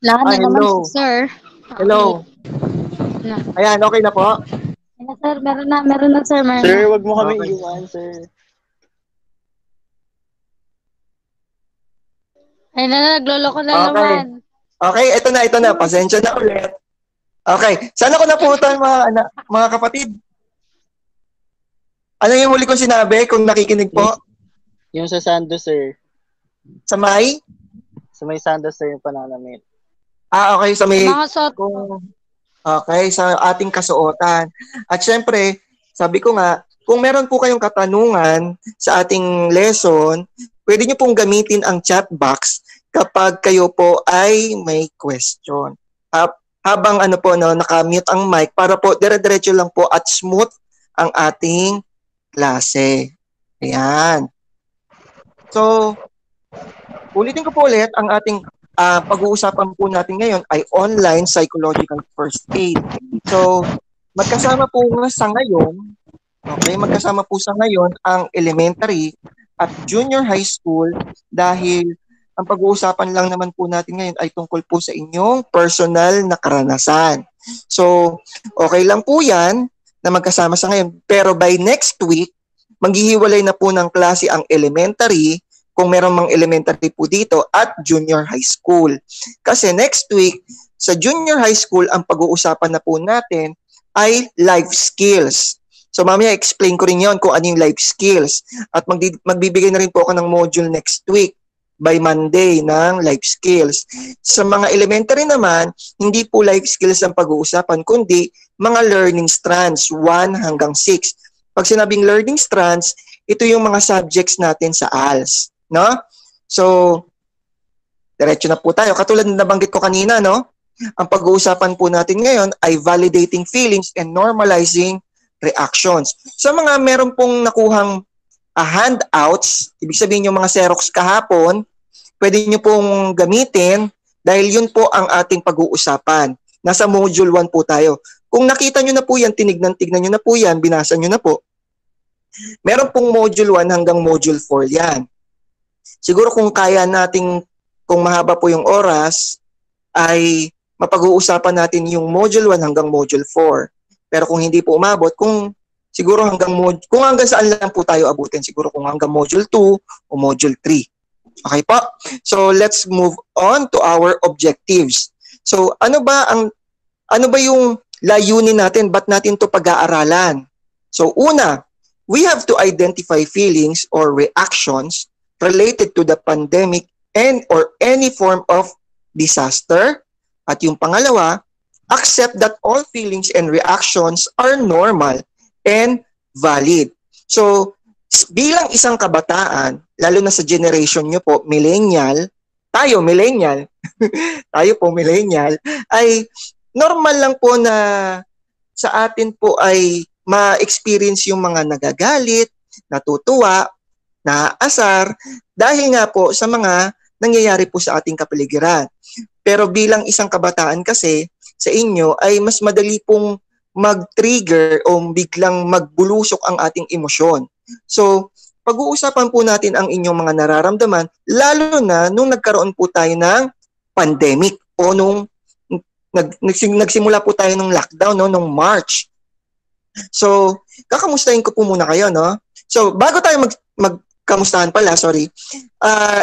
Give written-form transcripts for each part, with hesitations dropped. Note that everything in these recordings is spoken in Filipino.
Wala na naman si Hello. sir. Okay. Hello. Na. Ayan, okay na po? Ano, sir, meron na, sir, meron na. Sir, wag mo kami Okay. iwan, sir. Ayun na, nagloloko na Okay. naman. Okay, ito na. Pasensya na ulit. Okay. Saan ako naputan mga kapatid? Ano yung huli kong sinabi kung nakikinig po? Yung sa Sando, sir. Sa may? Sa may Sando, sir, yung pananamit. Okay. Sa may... Mga sot. Okay, sa ating kasuotan. At syempre, sabi ko nga, kung meron po kayong katanungan sa ating lesson, pwede nyo pong gamitin ang chat box kapag kayo po ay may question. Habang nakamute ang mic para po dire-diretso lang po at smooth ang ating klase. Ayan. So, ulitin ko po ulit ang ating pag-uusapan po natin ngayon ay online psychological first aid. So, magkasama po sa ngayon ang elementary at junior high school dahil ang pag-uusapan lang naman po natin ngayon ay tungkol po sa inyong personal na karanasan. So, okay lang po yan na magkasama sa ngayon. Pero by next week, maghihiwalay na po ng klase ang elementary kung meron mang elementary po dito at junior high school. Kasi next week, sa junior high school, ang pag-uusapan na po natin ay life skills. So mamaya explain ko rin yon kung ano yung life skills. At magbibigay na rin po ako ng module next week by Monday ng life skills. Sa mga elementary naman, hindi po life skills ang pag-uusapan, kundi mga learning strands, 1 hanggang 6. Pag sinabing learning strands, ito yung mga subjects natin sa ALS. No? So, diretso na po tayo. Katulad na nabanggit ko kanina, no? Ang pag-uusapan po natin ngayon ay validating feelings and normalizing reactions. Sa mga meron pong nakuhang handouts, ibig sabihin yung mga Xerox kahapon, pwede nyo pong gamitin dahil yun po ang ating pag-uusapan. Nasa module 1 po tayo. Kung nakita nyo na po yan, tignan nyo na po yan, binasa nyo na po, meron pong module 1 hanggang module 4 yan. Siguro kung kaya nating, kung mahaba po yung oras, ay mapag-uusapan natin yung module 1 hanggang module 4. Pero kung hindi po umabot, kung hanggang saan lang po tayo abutin, siguro kung hanggang module 2 o module 3. Okay po? So let's move on to our objectives. So ano ba yung layunin natin? Ba't natin to pag-aaralan? So una, we have to identify feelings or reactions related to the pandemic and or any form of disaster. At yung pangalawa, accept that all feelings and reactions are normal and valid. So, bilang isang kabataan, lalo na sa generation nyo po, tayo millennial, ay normal lang po na sa atin po ay ma-experience yung mga nagagalit, natutuwa, naaasar, dahil nga po sa mga nangyayari po sa ating kapaligiran. Pero bilang isang kabataan kasi, sa inyo ay mas madali pong mag-trigger o biglang magbulusok ang ating emosyon. So, pag-uusapan po natin ang inyong mga nararamdaman, lalo na nung nagkaroon po tayo ng pandemic o nung nagsimula po tayo ng lockdown nung March. So, kakamustahin ko po muna kayo, no? So, bago tayo magkamustahan pala,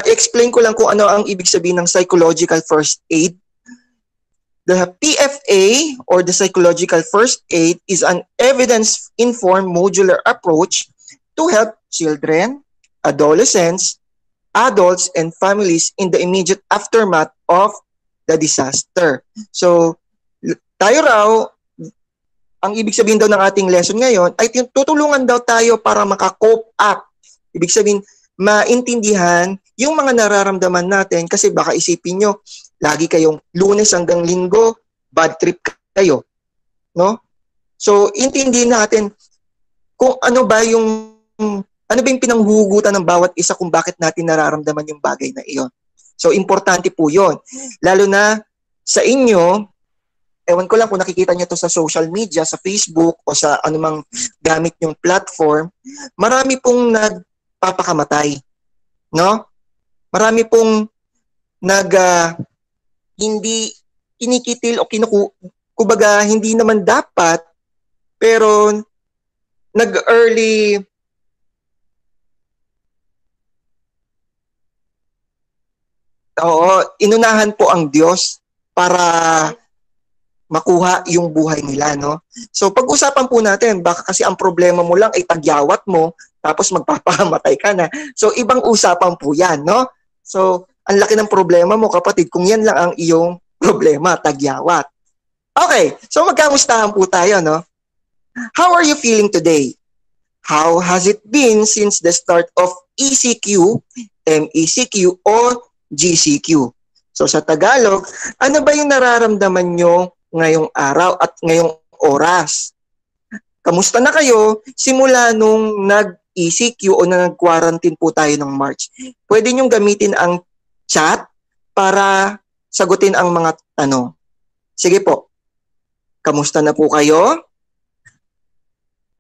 explain ko lang kung ano ang ibig sabihin ng psychological first aid. The PFA or the psychological first aid is an evidence-informed modular approach to help children, adolescents, adults, and families in the immediate aftermath of the disaster. So, tayo raw, ang ibig sabihin daw ng ating lesson ngayon ay tutulungan daw tayo para maka-cope up. Ibig sabihin, maintindihan yung mga nararamdaman natin kasi baka isipin nyo, lagi kayong Lunes hanggang Linggo, bad trip kayo. No? So, intindihin natin kung ano ba yung pinanghuhugutan ng bawat isa kung bakit natin nararamdaman yung bagay na iyon. So, importante po yun. Lalo na sa inyo, ewan ko lang kung nakikita nyo to sa social media, sa Facebook o sa anumang gamit nyong platform, marami pong nagpapakamatay. No? Marami pong hindi kinikitil o kumbaga hindi naman dapat, pero nag-early inunahan po ang Diyos para makuha yung buhay nila, no? So pag-usapan po natin, baka kasi ang problema mo lang ay tagyawat mo, tapos magpapamatay ka na. So ibang usapan po yan, no? So ang laki ng problema mo, kapatid, kung yan lang ang iyong problema, tagyawat. Okay, so magkamustahan po tayo, no? How are you feeling today? How has it been since the start of ECQ, MECQ, o GCQ? So sa Tagalog, ano ba yung nararamdaman nyo ngayong araw at ngayong oras? Kamusta na kayo simula nung nag-ECQ o nag-quarantine po tayo ng March? Pwede nyong gamitin ang chat para sagutin ang mga tanong. Sige po, kamusta na po kayo?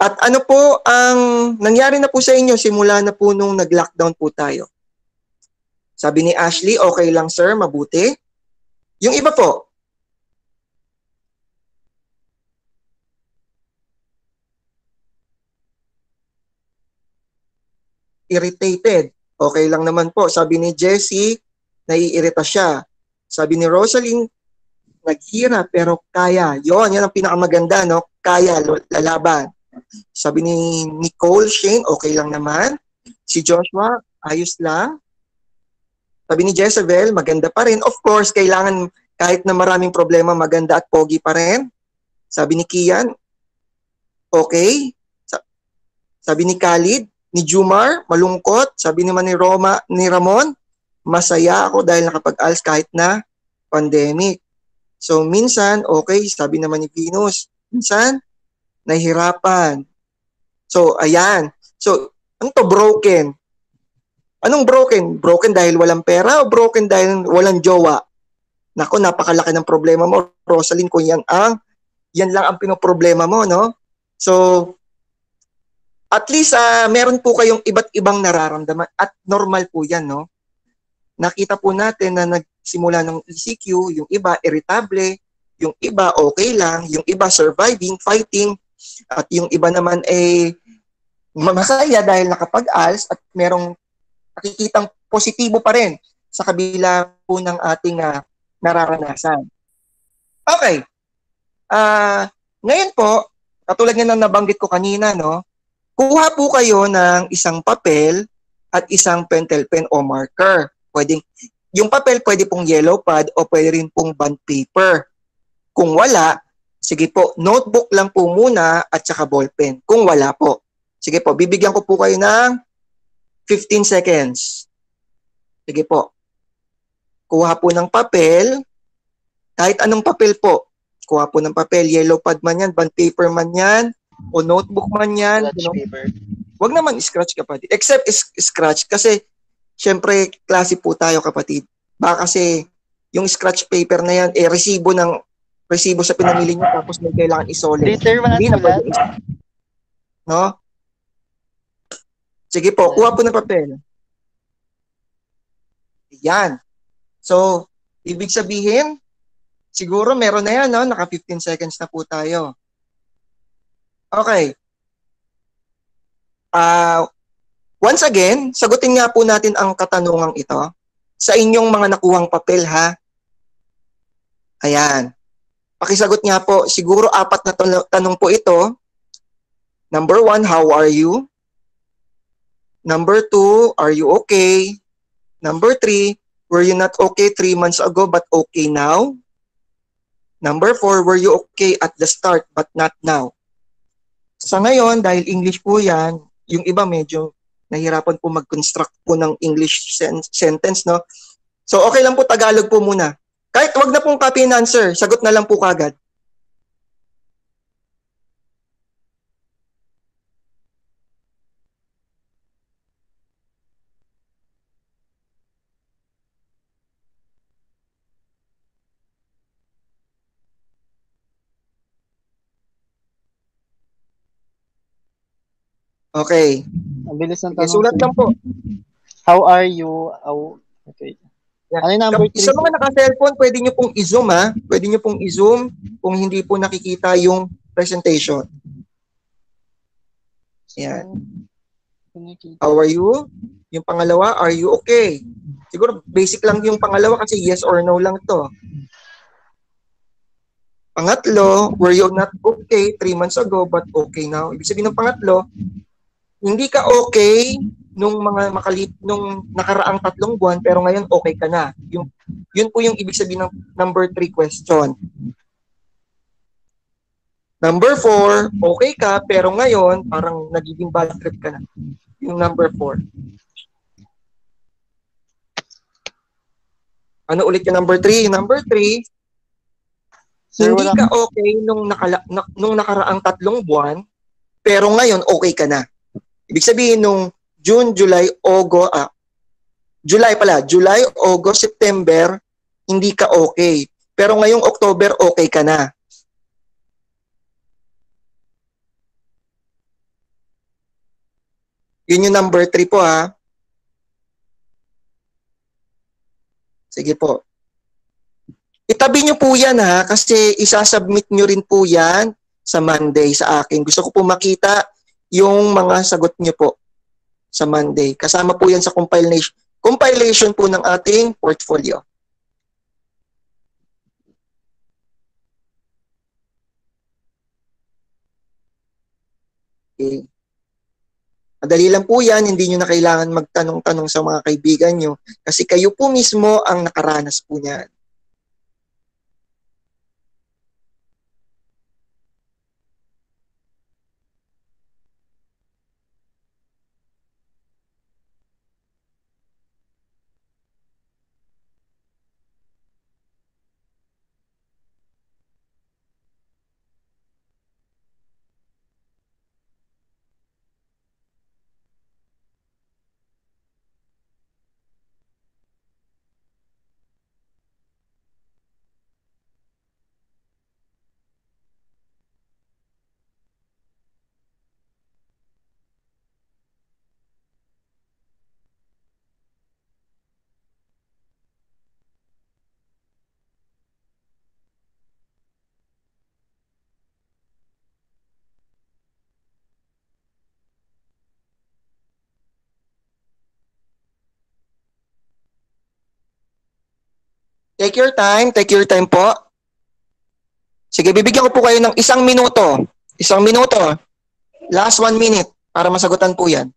At ano po ang nangyari na po sa inyo simula na po nung nag-lockdown po tayo? Sabi ni Ashley, okay lang sir, mabuti. Yung iba po, irritated. Okay lang naman po. Sabi ni Jessie, naiirita siya. Sabi ni Rosaline, naghira pero kaya. Yan ang pinakamaganda, no? Kaya, lalaban. Sabi ni Nicole Shane, okay lang naman. Si Joshua, ayos lang. Sabi ni Jezebel, maganda pa rin. Of course, kailangan kahit na maraming problema, maganda at pogi pa rin. Sabi ni Kian, okay. Sabi ni Khalid, ni Jumar, malungkot. Sabi naman ni Ramon, masaya ako dahil nakapag-ALS kahit na pandemic. So minsan, okay, sabi naman ni Venus, minsan, nahihirapan. So, ayan. So, ano to, broken? Anong broken? Broken dahil walang pera o broken dahil walang jowa? Nako, napakalaki ng problema mo, Rosaline, kung yan lang ang pinoproblema mo, no? So, at least meron po kayong iba't ibang nararamdaman at normal po yan, no? Nakita po natin na nagsimula ng ECQ, yung iba irritable, yung iba okay lang, yung iba surviving, fighting, at yung iba naman ay masaya dahil nakapag-ALS at merong nakikitang positibo pa rin sa kabila po ng ating nararanasan. Okay. Ngayon po, katulad nga ng nabanggit ko kanina, no? Kuha po kayo ng isang papel at isang pentel pen o marker. Yung papel pwede pong yellow pad o pwede rin pong bond paper. Kung wala, sige po, notebook lang po muna at saka ballpen. Kung wala po. Sige po, bibigyan ko po kayo ng 15 seconds. Sige po. Kuha po ng papel, kahit anong papel po. Kuha po ng papel, yellow pad man yan, bond paper man yan, o notebook man yan. Paper. Wag naman scratch, kapatid. Except scratch kasi syempre klase po tayo, kapatid. Baka kasi yung scratch paper na yan, resibo sa pinamili nyo tapos may kailangan isolid. Later, Hindi na pwede no? Sige po, kuha po ng papel. Yan. So, ibig sabihin, siguro meron na yan, no? Naka 15 seconds na po tayo. Okay. Once again, sagutin nga po natin ang katanungang ito sa inyong mga nakuhang papel, ha? Ayan. Pakisagot nga po, siguro 4 na tanong po ito. Number 1, how are you? Number 2, are you okay? Number 3, were you not okay 3 months ago but okay now? Number 4, were you okay at the start but not now? Sa ngayon, dahil English po yan, yung iba medyo nahirapan po mag-construct po ng English sentence, no? So, okay lang po, Tagalog po muna. Kahit wag na pong copy and answer, sagot na lang po kagad. Okay. Ang bilis ng Sige, tanong. sulat lang po. How are you? Okay. Ano yung number 3, Sa sir? mga naka-cellphone, pwede nyo pong i-zoom ha. Pwede nyo pong i-zoom kung hindi po nakikita yung presentation. Yan. How are you? Yung pangalawa, are you okay? Siguro basic lang yung pangalawa kasi yes or no lang to. Pangatlo, were you not okay 3 months ago but okay now? Ibig sabihin ng pangatlo, hindi ka okay nung nung nakaraang 3 buwan pero ngayon okay ka na. Yun po yung ibig sabihin ng number 3 question. Number 4, okay ka pero ngayon parang nagiging bad trip ka na. Yung number 4. Ano ulit yung number 3? Yung number 3, Sir, hindi wala. ka okay nung nakaraang 3 buwan pero ngayon okay ka na. Ibig sabihin nung June, July, July, August, September, hindi ka okay. Pero ngayong October, okay ka na. Yun yung number 3 po ha. Sige po. Itabi nyo po yan ha, kasi isasubmit nyo rin po yan sa Monday sa akin. Gusto ko po makita yung mga sagot nyo po sa Monday. Kasama po yan sa compilation po ng ating portfolio. Okay. Madali lang po yan, hindi nyo na kailangan magtanong-tanong sa mga kaibigan nyo kasi kayo po mismo ang nakaranas po niyan. Take your time po. Sige, bibigyan ko po kayo ng 1 minuto. 1 minuto. Last 1 minute para masagutan po yan.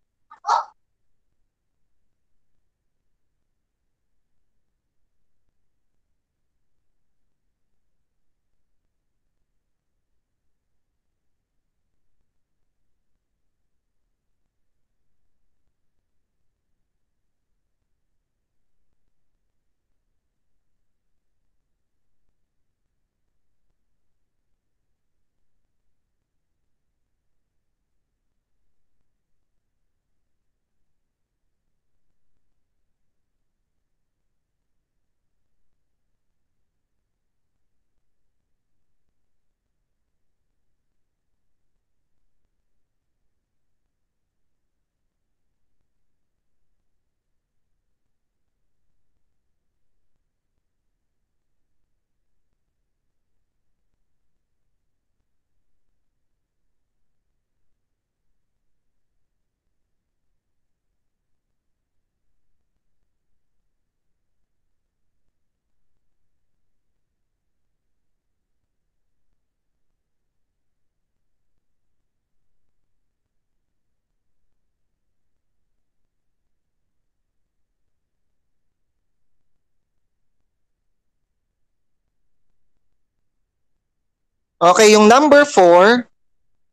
Okay, yung number 4,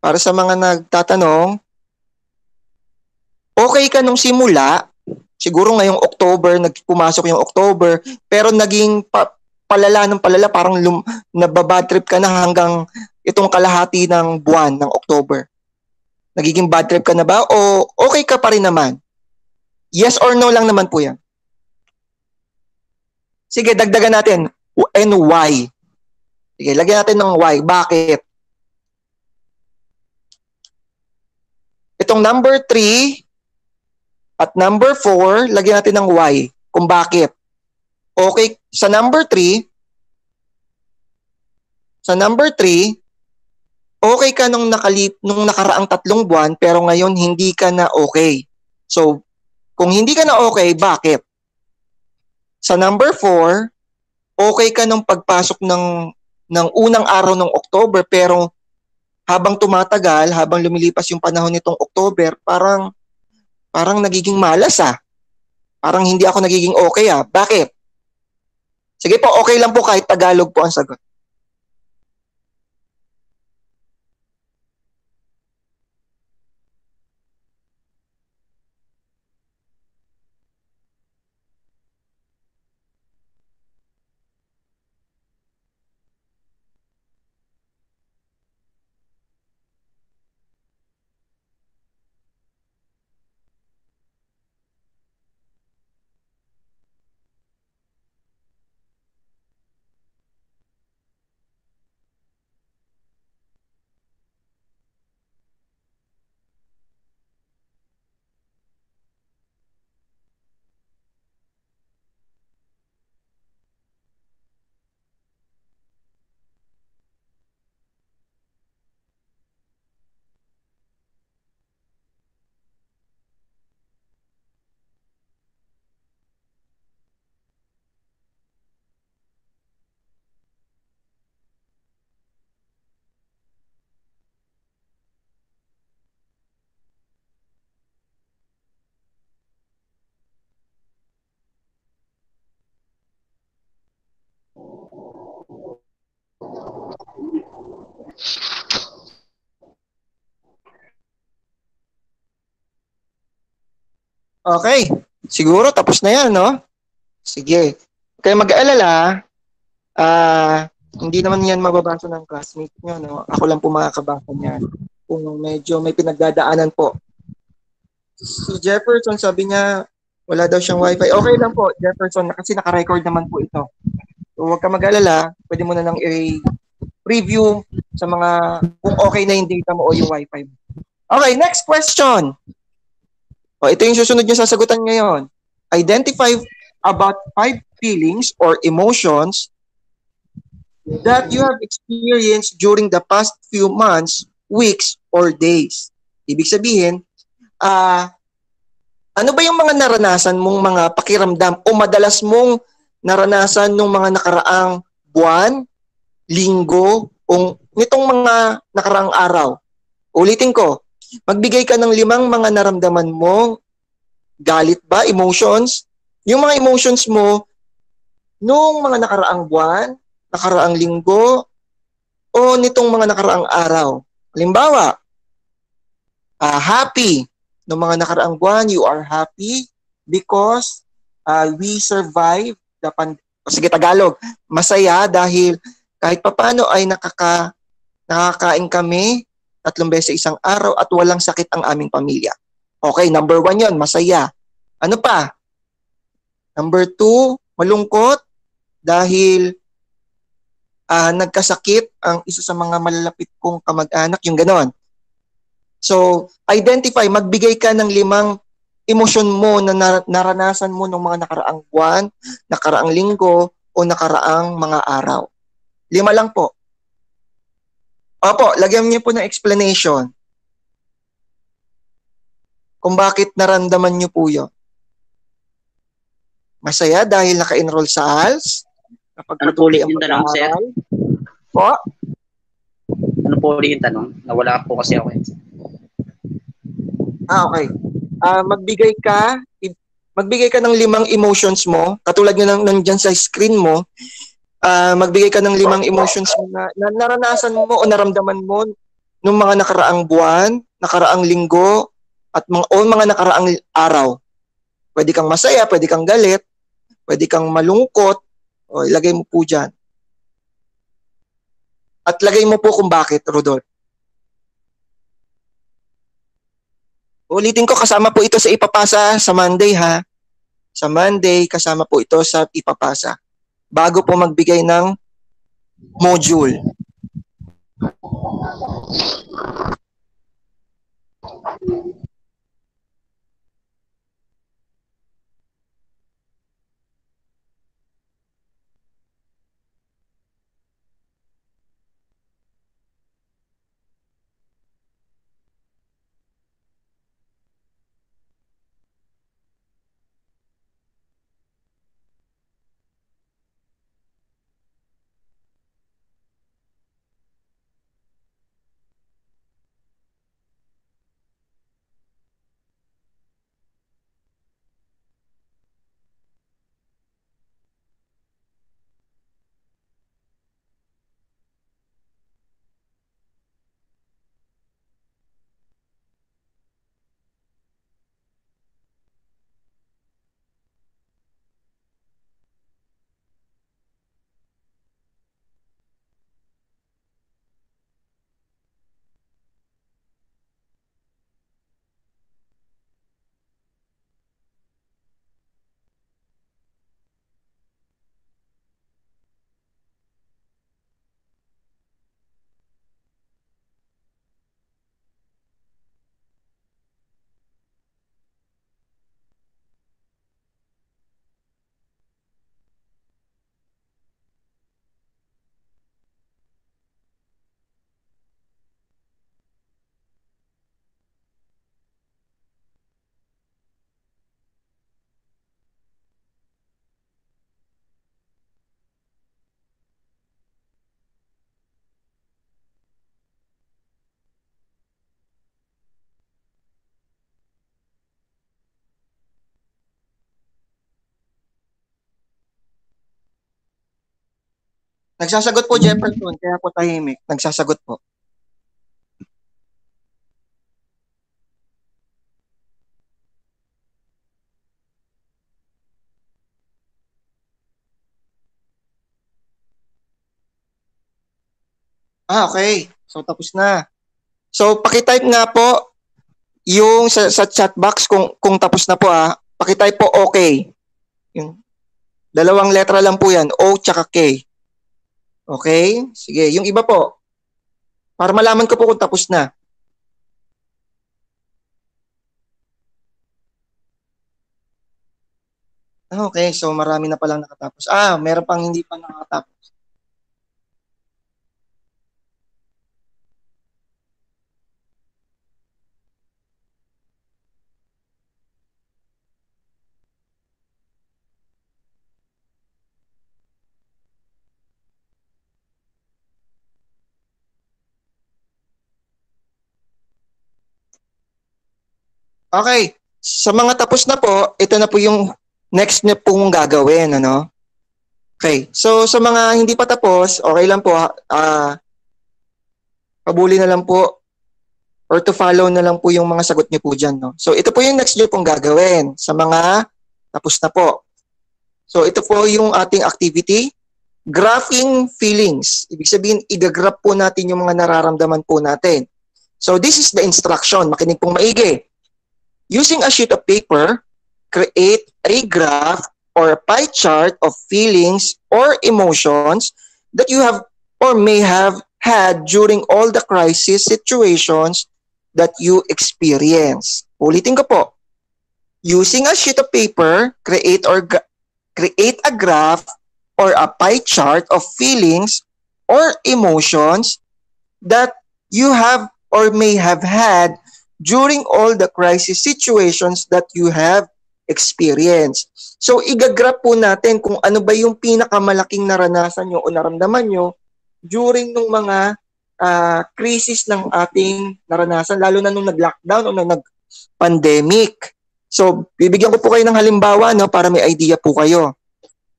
para sa mga nagtatanong, okay ka nung simula, siguro ngayong October, pumasok yung October, pero naging palala ng palala, parang nababad trip ka na hanggang itong kalahati ng buwan ng October. Nagiging bad trip ka na ba o okay ka pa rin naman? Yes or no lang naman po yan. Sige, dagdagan natin. And why? Sige, lagyan natin ng why. Bakit? Itong number 3 at number 4, lagyan natin ng why. Kung bakit. Okay, sa number 3, okay ka nung nakaraang 3 buwan pero ngayon hindi ka na okay. So, kung hindi ka na okay, bakit? Sa number 4, okay ka nung pagpasok ng unang araw ng October pero habang tumatagal, habang lumilipas yung panahon nitong October, parang nagiging malas ah. Parang hindi ako nagiging okay ah. Bakit? Sige po, okay lang po kahit Tagalog po ang sagot. Okay, siguro tapos na yan, no? Sige. Kaya mag-aalala, hindi naman yan mababasa ng classmate nyo, no? Ako lang po makakabasa niyan. Kung medyo may pinagdadaanan po. Si Jefferson, sabi niya, wala daw siyang wifi. Okay lang po, Jefferson, kasi naka-record naman po ito. So, huwag ka mag-alala, pwede mo na lang i-preview sa mga, kung okay na yung data mo o yung wifi mo. Okay, next question. O, ito yung susunod yung sasagutan ngayon. Identify about 5 feelings or emotions that you have experienced during the past few months, weeks, or days. Ibig sabihin, ano ba yung mga naranasan mong mga pakiramdam o madalas mong naranasan nung mga nakaraang buwan, linggo, o nitong mga nakaraang araw? Ulitin ko, magbigay ka ng 5 mga naramdaman mo, galit ba, emotions, yung mga emotions mo nung mga nakaraang buwan, nakaraang linggo, o nitong mga nakaraang araw. Halimbawa, happy. Nung mga nakaraang buwan, you are happy because we survived the sige, Tagalog. Masaya dahil kahit papano ay nakakain kami 3 beses sa isang araw at walang sakit ang aming pamilya. Okay, number 1 yon, masaya. Ano pa? Number 2, malungkot dahil nagkasakit ang isa sa mga malalapit kong kamag-anak, yung ganon. So, identify, magbigay ka ng 5 emosyon mo na naranasan mo ng mga nakaraang buwan, nakaraang linggo, o nakaraang mga araw. 5 lang po. Opo, lagyan niyo po ng explanation kung bakit naramdaman niyo po yun. Masaya dahil naka-enroll sa ALS, Ano po ulit yung tanong, sir? Po? Ano po ulit yung tanong? Nawala po kasi ako. Okay. Magbigay ka ng 5 emotions mo, katulad ng nandyan sa screen mo. Magbigay ka ng 5 emotions mo na naranasan mo o naramdaman mo nung mga nakaraang buwan, nakaraang linggo, at mga nakaraang araw. Pwede kang masaya, pwede kang galit, pwede kang malungkot, o ilagay mo po dyan. At lagay mo po kung bakit, Rodolfo. Ulitin ko, kasama po ito sa ipapasa sa Monday ha. Sa Monday, kasama po ito sa ipapasa. Bago po magbigay ng module. Nagsasagot po Jefferson, kaya po tahimik. Nagsasagot po. Okay. So, tapos na. So, pakitype nga po yung sa chat box kung tapos na po Pakitype po okay. Yung dalawang letra lang po yan, O tsaka K. Okay? Sige, yung iba po. Para malaman ko po kung tapos na. Okay, so marami na palang nakatapos. Meron pang hindi pa nakatapos. Okay, sa mga tapos na po, ito na po yung next na pong gagawin, ano? Okay, so sa mga hindi pa tapos, okay lang po, pabuli na lang po or to follow na lang po yung mga sagot niyo po dyan, no? So ito po yung next niyo pong gagawin sa mga tapos na po. So ito po yung ating activity, graphing feelings. Ibig sabihin, i-graph po natin yung mga nararamdaman po natin. So this is the instruction, makinig pong maigi. Using a sheet of paper, create a graph or a pie chart of feelings or emotions that you have or may have had during all the crisis situations that you experience. Ulitin ko po. Using a sheet of paper, create a graph or a pie chart of feelings or emotions that you have or may have had during all the crisis situations that you have experienced. So, igagraph po natin kung ano ba yung pinakamalaking naranasan nyo o naramdaman nyo during nung mga crisis ng ating naranasan, lalo na nung nag-lockdown o nung nag-pandemic. So, bibigyan ko po kayo ng halimbawa, no, para may idea po kayo.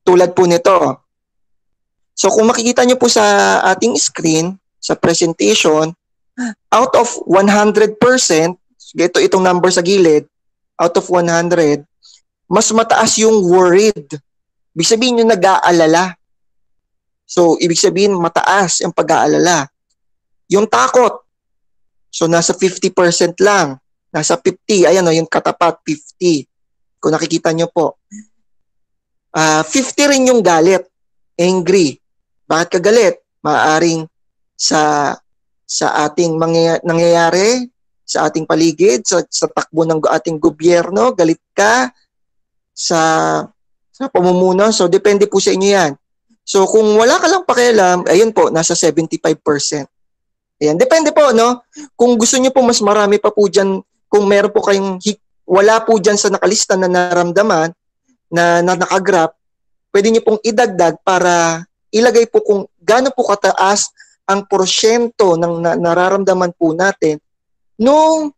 Tulad po nito. So, kung makikita nyo po sa ating screen, sa presentation, out of 100%, itong number sa gilid, out of 100, mas mataas yung worried. Ibig sabihin yung nag-aalala. So, ibig sabihin mataas yung pag-aalala. Yung takot, so nasa 50% lang. Nasa 50, ayan o, yung katapat, 50. Kung nakikita nyo po. 50 rin yung galit, angry. Bakit ka galit? Maaaring sa ating nangyayari, sa ating paligid, sa takbo ng ating gobyerno, galit ka sa pamumuno. So, depende po sa inyo yan. So, kung wala ka lang pakialam, ayun po, nasa 75%. Ayan, depende po, no? Kung gusto nyo po mas marami pa po dyan, kung meron po kayong wala po dyan sa nakalista na naramdaman, na nakagraph, pwede nyo pong idagdag para ilagay po kung gaano po kataas ang porsyento ng nararamdaman po natin nung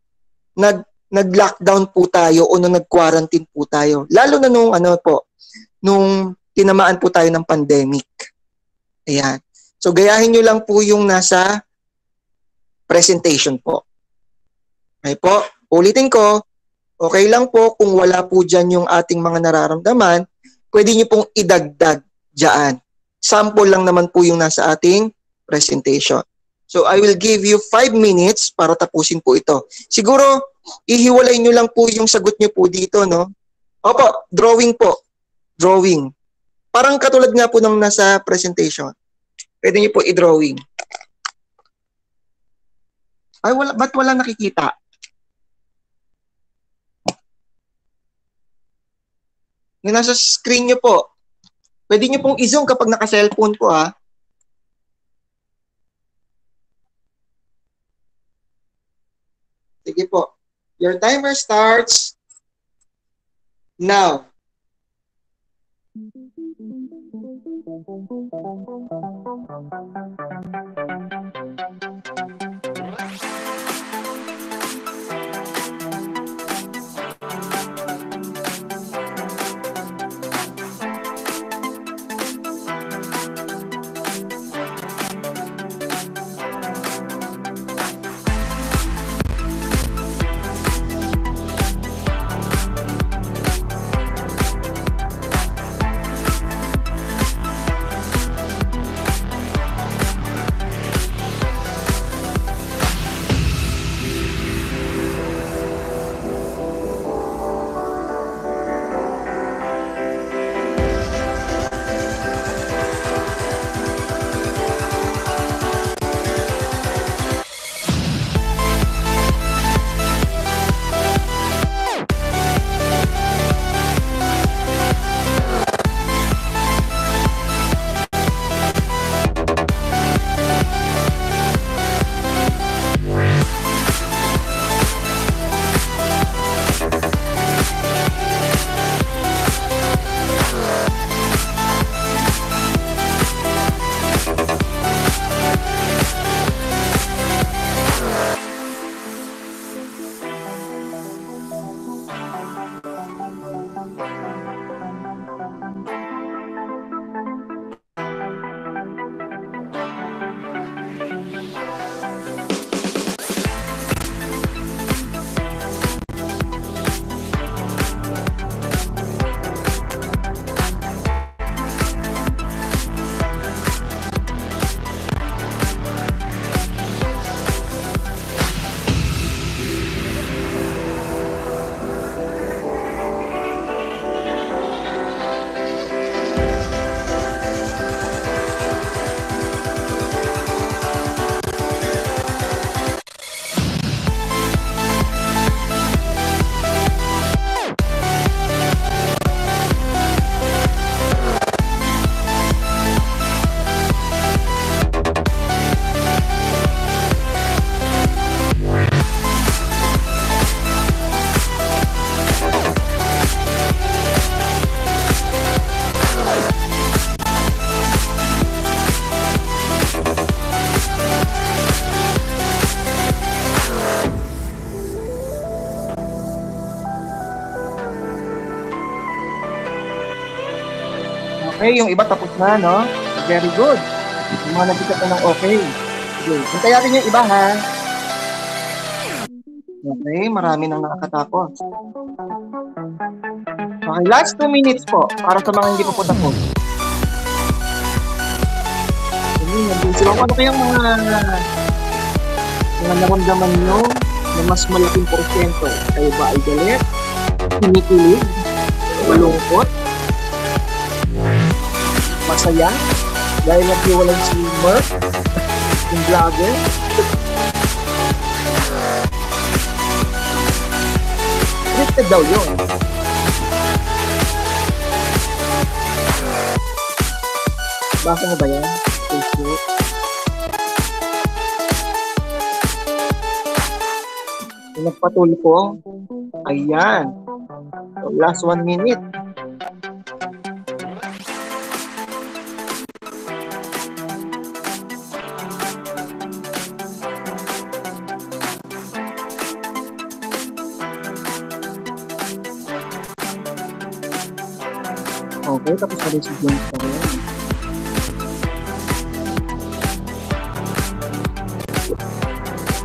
nag-lockdown po tayo o nung nag-quarantine po tayo. Lalo na nung tinamaan po tayo ng pandemic. Ayan. So, gayahin nyo lang po yung nasa presentation po. Okay po? Ulitin ko, okay lang po kung wala po dyan yung ating mga nararamdaman, pwede nyo pong idagdag dyan. Sample lang naman po yung nasa ating presentation. So, I will give you 5 minutes para tapusin po ito. Siguro, ihiwalay nyo lang po yung sagot nyo po dito, no? Opo, drawing po. Drawing. Parang katulad nga po ng nasa presentation. Pwede nyo po i-drawing. Ay, ba't wala nakikita? Yung nasa screen nyo po. Pwede nyo pong i-zoom kapag naka-cellphone po, ha? Sige po. Your timer starts now. Okay, yung iba tapos na, no? Very good. Yung mga nag-isip na ng okay. Okay. Hintayin natin yung iba, ha? Okay, marami nang nakakatapos. Okay, last 2 minutes po para sa mga hindi pa po tapos. So, ano kayang mga naramdaman nyo na mas malaking porsyento? Kayo ba ay galit, kinikilig, malungkot, masaya, dahil naghiwalan si Murph, yung vlogger? Scripted daw yun. Basa mo ba yan? Facebook? Yung nagpatulpo? Ayan. So, last 1 minute. Okay, tapos na rin si Jones pa rin.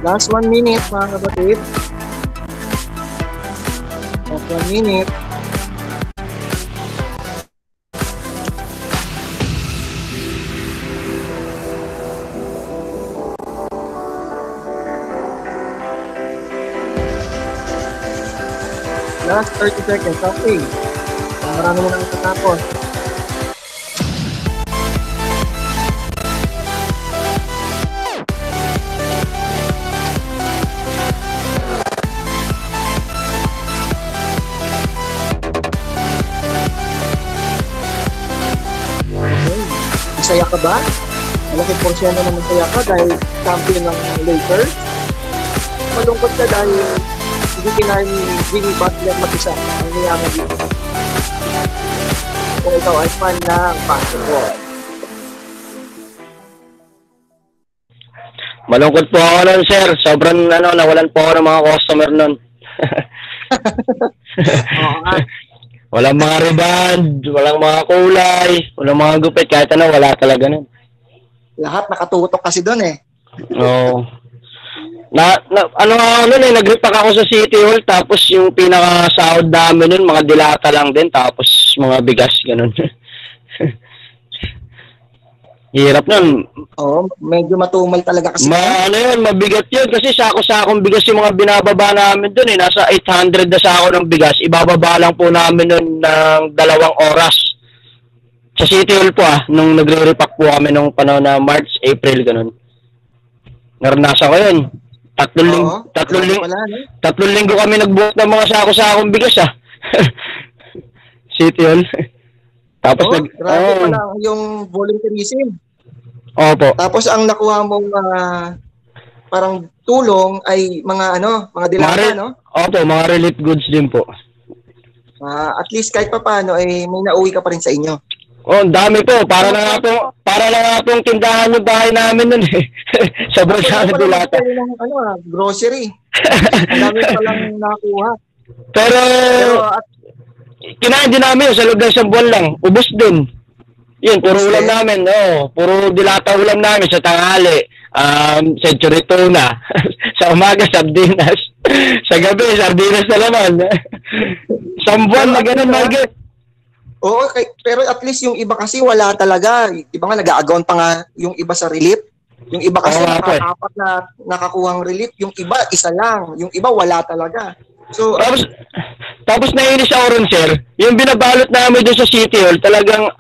Last 1 minute, mga kapatid. Last 1 minute. Last 30 seconds. Okay. Marami na lang tatapos. Masaya ka ba? Malaki porsyento na masaya ka dahil champion ng Lakers. Malungkot ka dahil hindi kinahin ni Jimmy Butler mag-isa ang niyaman dito. Kung ikaw ay fan ng basketball. Malungkot po ako nun, sir. Sobrang nawalan po ako ng mga customer nun. Oo nga. Walang mga rebound, walang mga kulay, walang mga gupit, kahit wala talaga nun. Lahat nakatutok kasi doon eh. Oo. Nag-repack ako sa City Hall, tapos yung pinaka-sahod namin nun, mga dilata lang din, tapos mga bigas, ganun. Hirap nun. Oo, medyo matumal talaga kasi. Mabigat yun, kasi sako-sakong bigas yung mga binababa namin dun eh. Nasa 800 na sako ng bigas, ibababa lang po namin nun ng 2 oras. Sa City Hall po nung nagre-repack po kami nung panahon na March, April, ganun. Naranasan ko yun. Tatlong linggo kami nagbuhat ng mga sako-sakong bigas City Hall. Tapos grabe pala yung volunteerism. Opo. Tapos ang nakuha mong parang tulong ay mga dilata, no? Opo, mga relief goods din po. At least kahit papaano ay may nauwi ka pa rin sa inyo. Ang dami po. Para na nga pong tindahan yung bahay namin nun eh. Sobrang sana dilata. Grocery. Ang dami pa lang nakuha. Pero kinain din namin sa loob ng 1 buwan lang. Ubus din. Yun, puro ulam namin. Puro dilata ulam namin sa tanghali. Century tuna. Sa umaga, sardinas. Sa gabi, sardinas na naman. 1 buwan na ganun, Margaret. Oo, pero at least yung iba kasi wala talaga. Iba nga nag-a-account pa nga yung iba sa relief. Yung iba kasi apat na nakakuhang relief. Yung iba, isa lang. Yung iba, wala talaga. So, tapos nainis ako ron, sir. Yung binabalot namin doon sa City Hall, talagang,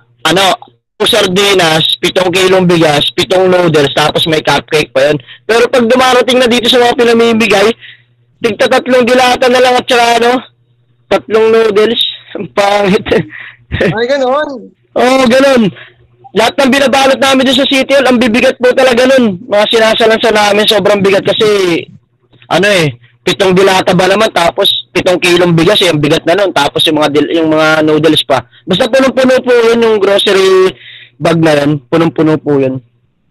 sardinas, 7 kilong bigas, 7 noodles, tapos may cupcake pa yun. Pero pag dumarating na dito sa mga pinamimigay, tigta 3 dilata na lang at saka 3 noodles. Ang pangit. Ay, gano'n. Oo, gano'n. Lahat ng binabalot namin doon sa City Hall, ang bibigat po talaga nun. Mga sinasalansa namin, sobrang bigat kasi, 7 dilata ba naman, tapos 7 kilong bigas, ang bigat na nun. Tapos yung mga noodles pa. Basta punong-puno po yun, yung grocery bag na yun. Punong-puno po yun.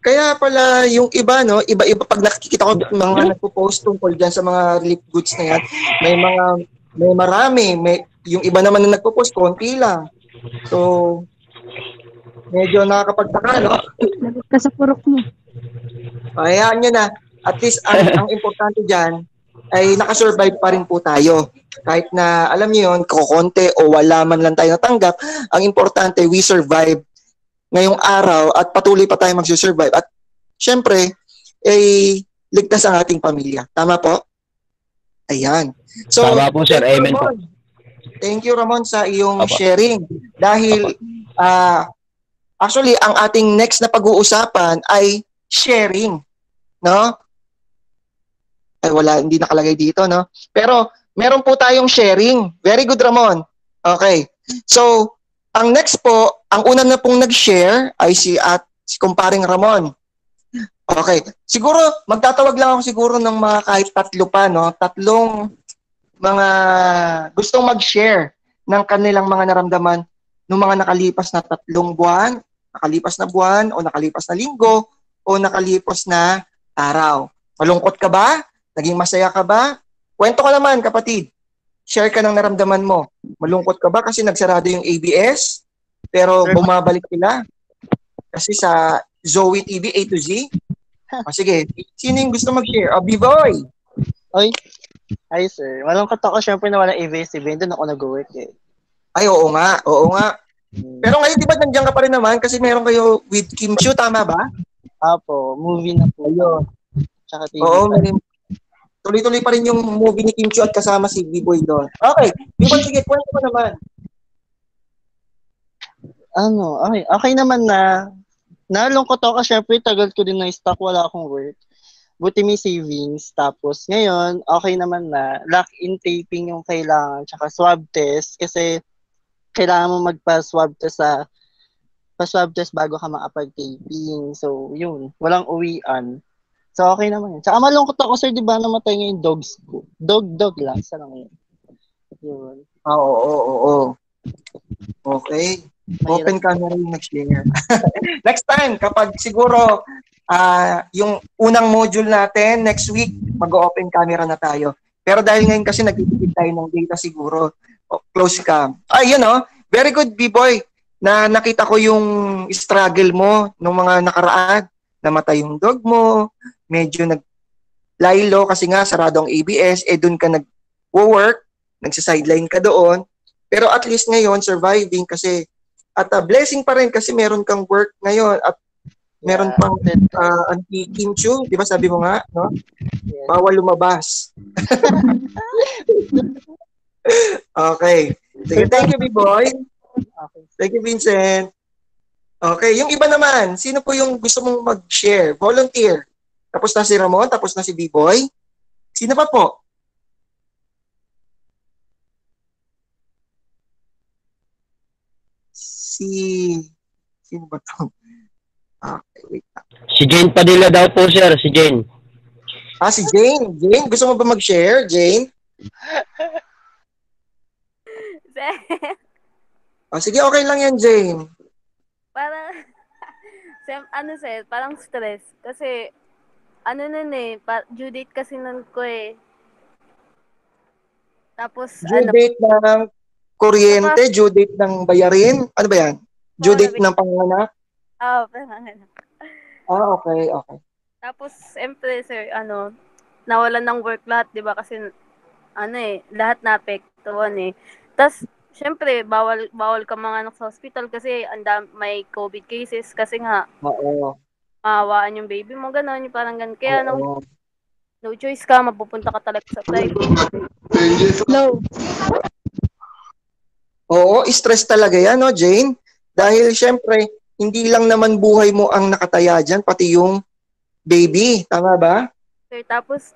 Kaya pala yung iba, iba-iba pag nakikita ko mga nagpo-post tungkol dyan sa mga relief goods na yan, may marami, yung iba naman na nagpo-post, konti lang. So, Medyo nakakapagtaka, no? Lagot ka sa purok mo. Hayaan nyo na. At least, ang importante dyan, ay nakasurvive pa rin po tayo. Kahit na, alam niyo yun, kukonte o wala man lang tayo natanggap, ang importante, we survive ngayong araw at patuloy pa tayo magsusurvive. At syempre, ligtas ang ating pamilya. Tama po? Ayan. So, Tama po, sir. Amen po. Thank you, Ramon, sa iyong Apa. sharing. Dahil, actually, ang ating next na pag-uusapan ay sharing. No? Ay, wala, hindi nakalagay dito, no? Pero, meron po tayong sharing. Very good, Ramon. Okay. So, ang next po, ang una na pong nag-share ay si kumparing Ramon. Okay. Siguro, magtatawag lang ako siguro ng mga kahit tatlo pa, no? Tatlong mga gustong mag-share ng kanilang mga naramdaman ng mga nakalipas na 3 buwan, nakalipas na buwan, o nakalipas na linggo, o nakalipas na araw. Malungkot ka ba? Naging masaya ka ba? Kwento ka naman, kapatid. Share ka ng naramdaman mo. Malungkot ka ba kasi nagsarado yung ABS? Pero bumabalik sila? Kasi sa Zoe TV A to Z? O sige, sino yung gusto mag-share? O, B-Boy! Oy, hi sir. Malungkot ako syempre na walang ABS-CBN. Doon ako nag-work eh. Ay, oo nga, oo nga. Pero ngayon, di ba nandiyan ka pa rin naman kasi meron kayo with Kim Chiu, tama ba? Apo, movie na po. Ayun. Tsaka TV. Oo, tuloy-tuloy pa rin yung movie ni Kim Chiu at kasama si B-Boy doon. Okay, B-Boy, sige, kwento mo naman. Okay naman na. Nalungkot ako syempre, tagal ko din na stock, wala akong work. Buti may savings. Tapos ngayon, okay naman na. Lock-in taping yung kailangan. Tsaka swab test. Kasi kailangan mo magpa-swab test pa-swab test bago ka makapag-taping. So, yun. Walang uwian. So, okay naman yun. Tsaka malungkot ako, sir, di ba namatay nga yung dogs ko? Dog lang. Isa lang yun. Yun. Oo. Okay. Open camera yung nag-share. Next time, kapag siguro yung unang module natin, next week, mag-open camera na tayo. Pero dahil ngayon kasi nagtitipid tayo ng data siguro, close cam. Ay, yun very good, B-Boy, na nakita ko yung struggle mo nung mga nakaraan. Namatay yung dog mo, medyo nag-lilo kasi nga sarado ang ABS, dun ka nag-work, nagsa-sideline ka doon. Pero at least ngayon, surviving kasi at blessing pa rin kasi meron kang work ngayon at meron pang Kim Chiu, di ba sabi mo nga, no? Yes. Bawal lumabas. Okay. Sige, thank you, B-Boy. Okay. Thank you, Vincent. Okay, yung iba naman, sino po yung gusto mong mag-share? Volunteer. Tapos na si Ramon, tapos na si B-Boy. Sino pa po? Sino ba to? Okay, wait. Si Jane Padilla daw po, sir. Si Jane. Si Jane. Jane, gusto mo ba mag-share, Jane? Sige, okay lang yan, Jane. Parang, parang stress. Kasi, due date kasi nun ko eh. Tapos, Due date ng kuryente, due date ng bayarin. Ano ba yan? Due date ng panganak? Panganak. Okay. Tapos, siyempre, sir, nawalan ng work lahat, di ba? Kasi, lahat na-apektuhan eh. Tapos, siyempre, bawal ka mga anak sa hospital kasi may COVID cases kasi nga, Oo. maawaan yung baby mo, gano'n, yung parang gano'n. Kaya, no choice ka, mapupunta ka talaga sa private. Hello. Oo, stress talaga yan, no, Jane? Dahil, syempre, hindi lang naman buhay mo ang nakataya dyan, pati yung baby. Tama ba? Sir, tapos,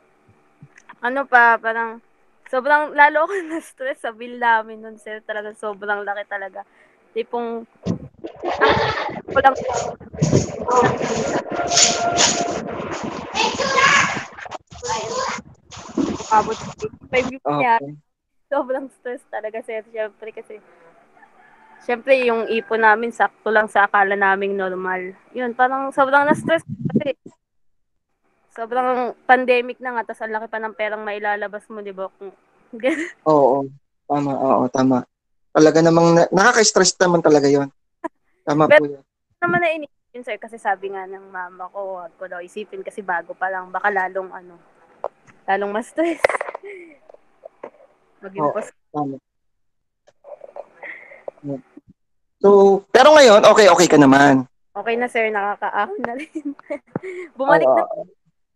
parang, sobrang lalo ako na-stress sa bill namin nun, sir. Talaga, sobrang laki talaga. Tipong, walang, abot 5 yung niya. Okay. Sobrang stress talaga, sir. Siyempre, yung ipon namin, sakto lang sa akala naming normal. Yun, parang sobrang na-stress kasi sobrang pandemic na nga, tas ang laki pa ng perang mailalabas mo, di ba? Oo. Tama. Talaga namang nakaka-stress naman talaga yon. Tama po yan. naman na inisipin, sir, kasi sabi nga ng mama ko, huwag ko daw isipin kasi bago pa lang, baka lalong mas stress. Maging Oo. Tama. So, pero ngayon, okay ka naman. Okay na, sir, nakakaahon na rin. Bumalik na,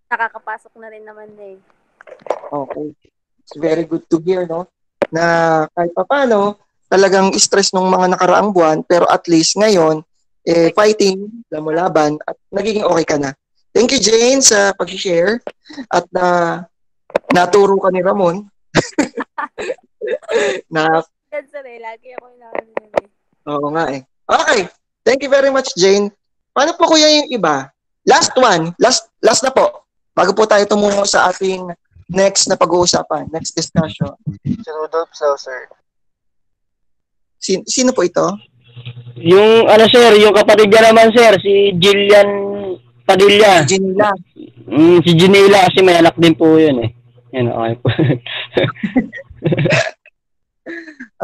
nakakapasok na rin naman eh. Okay. It's very good to hear, no? Na kahit pa paano, talagang stress nung mga nakaraang buwan, pero at least ngayon, fighting, laban, at nagiging okay ka na. Thank you, Jane, sa pag-share. At naturo ka ni Ramon. Yan, sir, lagi ako Oo nga eh. Okay. Thank you very much, Jane. Paano po kuya yung iba? Last one. Last na po. Bago po tayo tumungo sa ating next na pag-uusapan, next discussion. Si Rudolph Saucer. Sino po ito? Yung sir, yung kapatid niya naman sir, si Jillian Padilla. Janila. Si Janila kasi may anak din po yun eh. Yan, okay po.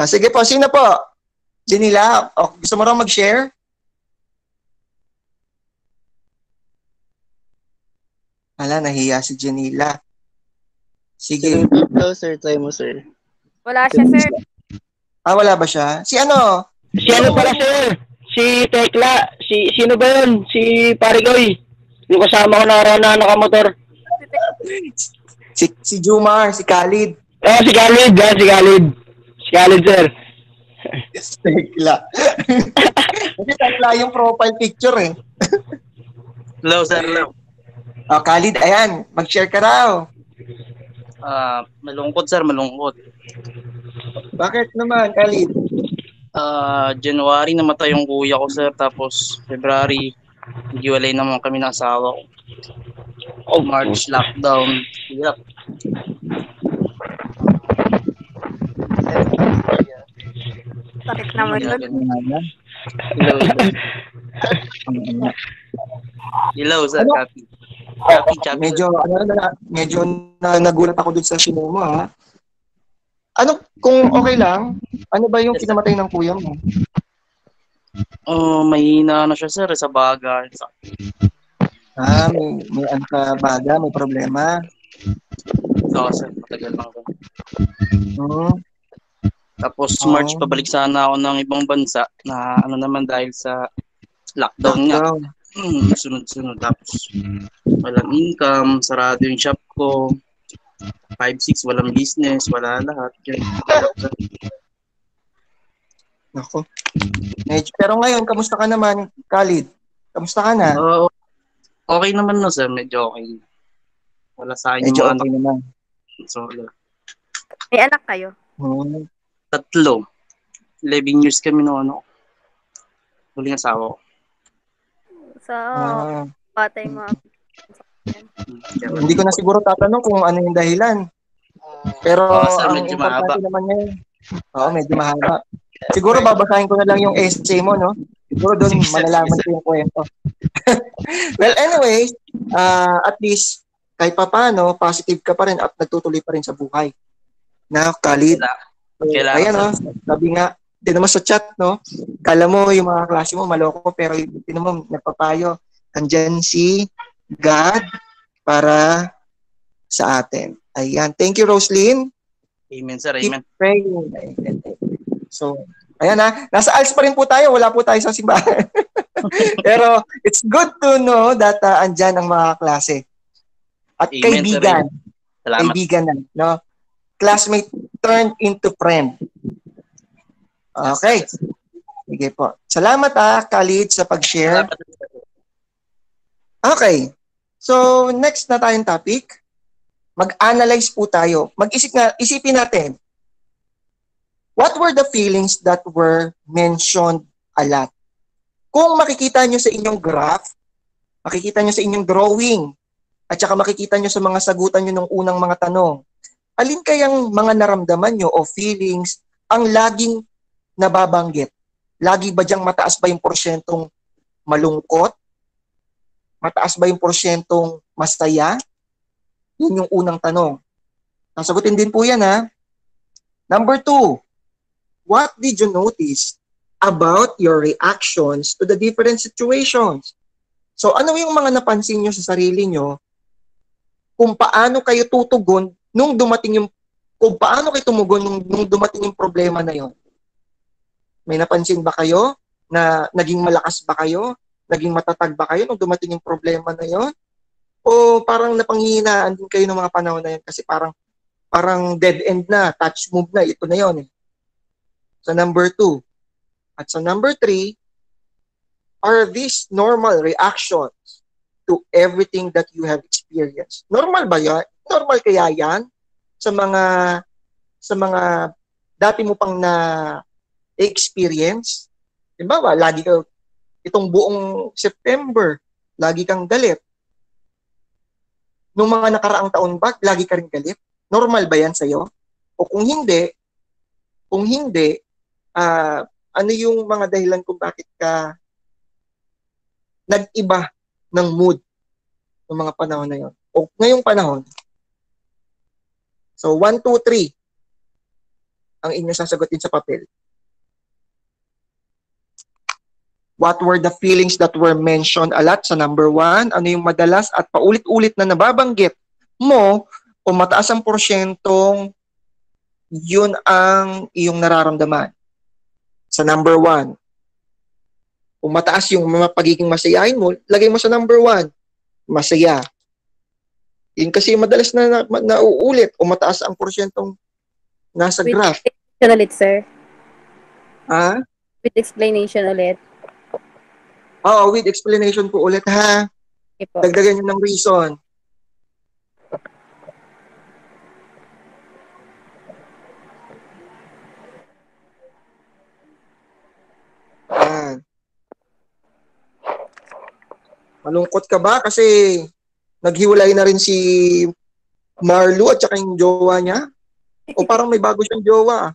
Sige po, sino po? Janila, gusto mo raw mag-share? Nahiya si Janila. Si Sige. Rudolph Saucer, try mo, sir. Wala siya, sir. Wala ba siya? Si ano? Si ano pala sir? Si Tekla. Sino ba yun? Si Parigoy. Yung kasama ko na nakamotor. Si Jumar, si Khalid. Si Khalid. Si Khalid, sir. Tekla. Kasi Tekla yung profile picture eh. Hello, sir. Hello. Khalid, ayan. Mag-share ka raw. Malungkot, sir. Malungkot. Bakit naman, Khalid? January namatay yung kuya ko, sir. Tapos, February, hiwalay naman kami ng asawa ko. March, lockdown. Yep. Sakit naman yun. Hello. Hello, sir. Ano? Copy. Medyo nagulat ako dun sa sino mo, ha? Ano, kung okay lang, ano ba yung kinamatay ng kuya mo? Mahina na siya, sir, sa baga. May ano ka baga, may problema. Oo, sir, matagal lang ko. Tapos March pabalik sana ako ng ibang bansa na naman dahil sa lockdown nga. Sunod-sunod. Tapos walang income, sarado yung shop ko. 5-6, walang business, wala lahat. Ako. Pero ngayon, kamusta ka naman, Khalid? Kamusta ka na? Okay naman no, sir. Medyo okay. Wala sa akin Medyo yung okay naman. So, May anak kayo? 3. 11 years kami huling asawa ko. So, patay mo. Hindi ko na siguro tatanong kung ano yung dahilan. Pero sir, ang medyo importante mahaba. naman ngayon, medyo mahaba. Siguro babasahin ko na lang yung essay mo, no? Siguro doon malalaman ko yung kwento. Well, anyway, at least kahit pa paano, positive ka pa rin at nagtutuloy pa rin sa buhay. Na, Khalid. Ayan, no? Sabi nga, di naman sa chat, no? Kala mo yung mga klase mo maloko, pero di naman nagpapayo. Andyan si God para sa atin. Ayan. Thank you, Roslyn. Amen, sir. Keep Amen. praying. So, ayan ha. Nasa ALS pa rin po tayo. Wala po tayo sa simbahan. Pero, it's good to know that andyan ang mga klase. At Amen, kaibigan. Salamat. Kaibigan na. No? Classmate turned into friend. Okay. Sige po. Salamat Khalid, sa pag-share. Okay. So, next na tayong topic. Mag-analyze po tayo. Isipin natin. What were the feelings that were mentioned a lot? Kung makikita nyo sa inyong graph, makikita nyo sa inyong drawing, at saka makikita nyo sa mga sagutan nyo ng unang mga tanong, alin kayang mga naramdaman nyo o feelings ang laging nababanggit? Lagi ba diyang mataas ba yung porsyentong malungkot? Mataas ba yung porsyentong masaya? Yun yung unang tanong. Nasagutin din po yan ha. Number 2, what did you notice about your reactions to the different situations. So ano yung mga napansin nyo sa sarili nyo kung paano kayo tutugon nung dumating yung kung paano kayo tumugon nung dumating yung problema na yon? May napansin ba kayo na naging malakas ba kayo? Naging matatag ba kayo nung dumating yung problema na yon? O parang napanghihinaan din kayo ng mga panahon na yun kasi parang dead end na, touch move na, ito na yon. Sa number 2. At sa number 3, are these normal reactions to everything that you have experienced? Normal ba yan? Normal kaya yan sa mga dati mo pang na experience? Diba ba? Lagi ka itong buong September, lagi kang galit. Nung mga nakaraang taon ba, lagi ka rin galit? Normal ba yan sa'yo? O kung hindi, ano yung mga dahilan kung bakit ka nag-iba ng mood ng mga panahon na yon? O ngayong panahon? So, 1, 2, 3 ang inyong sasagutin sa papel. What were the feelings that were mentioned a lot sa number 1? Ano yung madalas at paulit-ulit na nababanggit mo o mataas ang porsyentong yun ang iyong nararamdaman? Sa number 1. Kung mataas yung mga pagiging masayahin mo, lagay mo sa number 1. Masaya. Yun kasi madalas na nauulit o mataas ang porsyentong nasa graph. With explanation ulit, sir. Ha? With explanation ulit. Oo, with explanation po ulit ha. Okay po. Dagdagan nyo ng reason. Yan. Malungkot ka ba? Kasi naghiwalay na rin si Marlo at saka yung jowa niya? O parang may bago siyang jowa?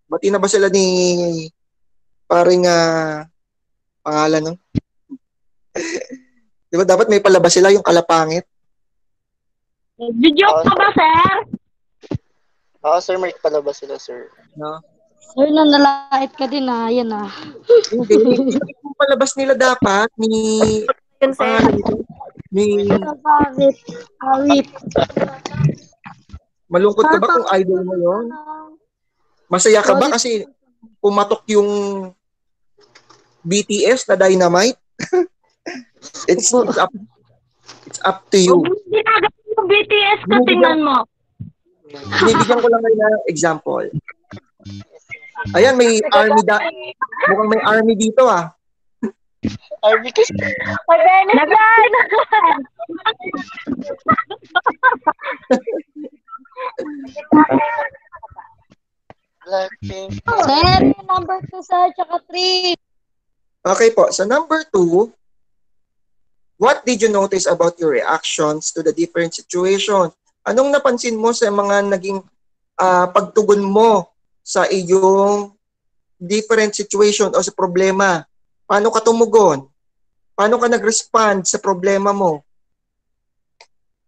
Bati na ba sila ni paring pangalan no? Di ba dapat may palabas sila yung kalapangit? Video ka ba, sir? Oo, sir, may palabas sila, sir. No? Sir, nanalait ka din yan Hindi. Yung palabas nila dapat ni Yun, sir. pangalan nito? Ni Bakit? Awit. malungkot ka ba kung idol mo yun? Masaya ka ba kasi pumatok yung BTS na Dynamite? It's up to you. Ginagawa yung BTS ka, tingnan mo. Binibigyan ko lang kayo ng example. Ayan, may army mukhang may army dito ah. Army kasi. Nagan! Blackpink. Sir, number 2, sir, tsaka 3. Okay po, sa number 2, what did you notice about your reactions to the different situation? Anong napansin mo sa mga naging pagtugon mo sa iyong different situation o sa problema? Paano ka tumugon? Paano ka nag-respond sa problema mo?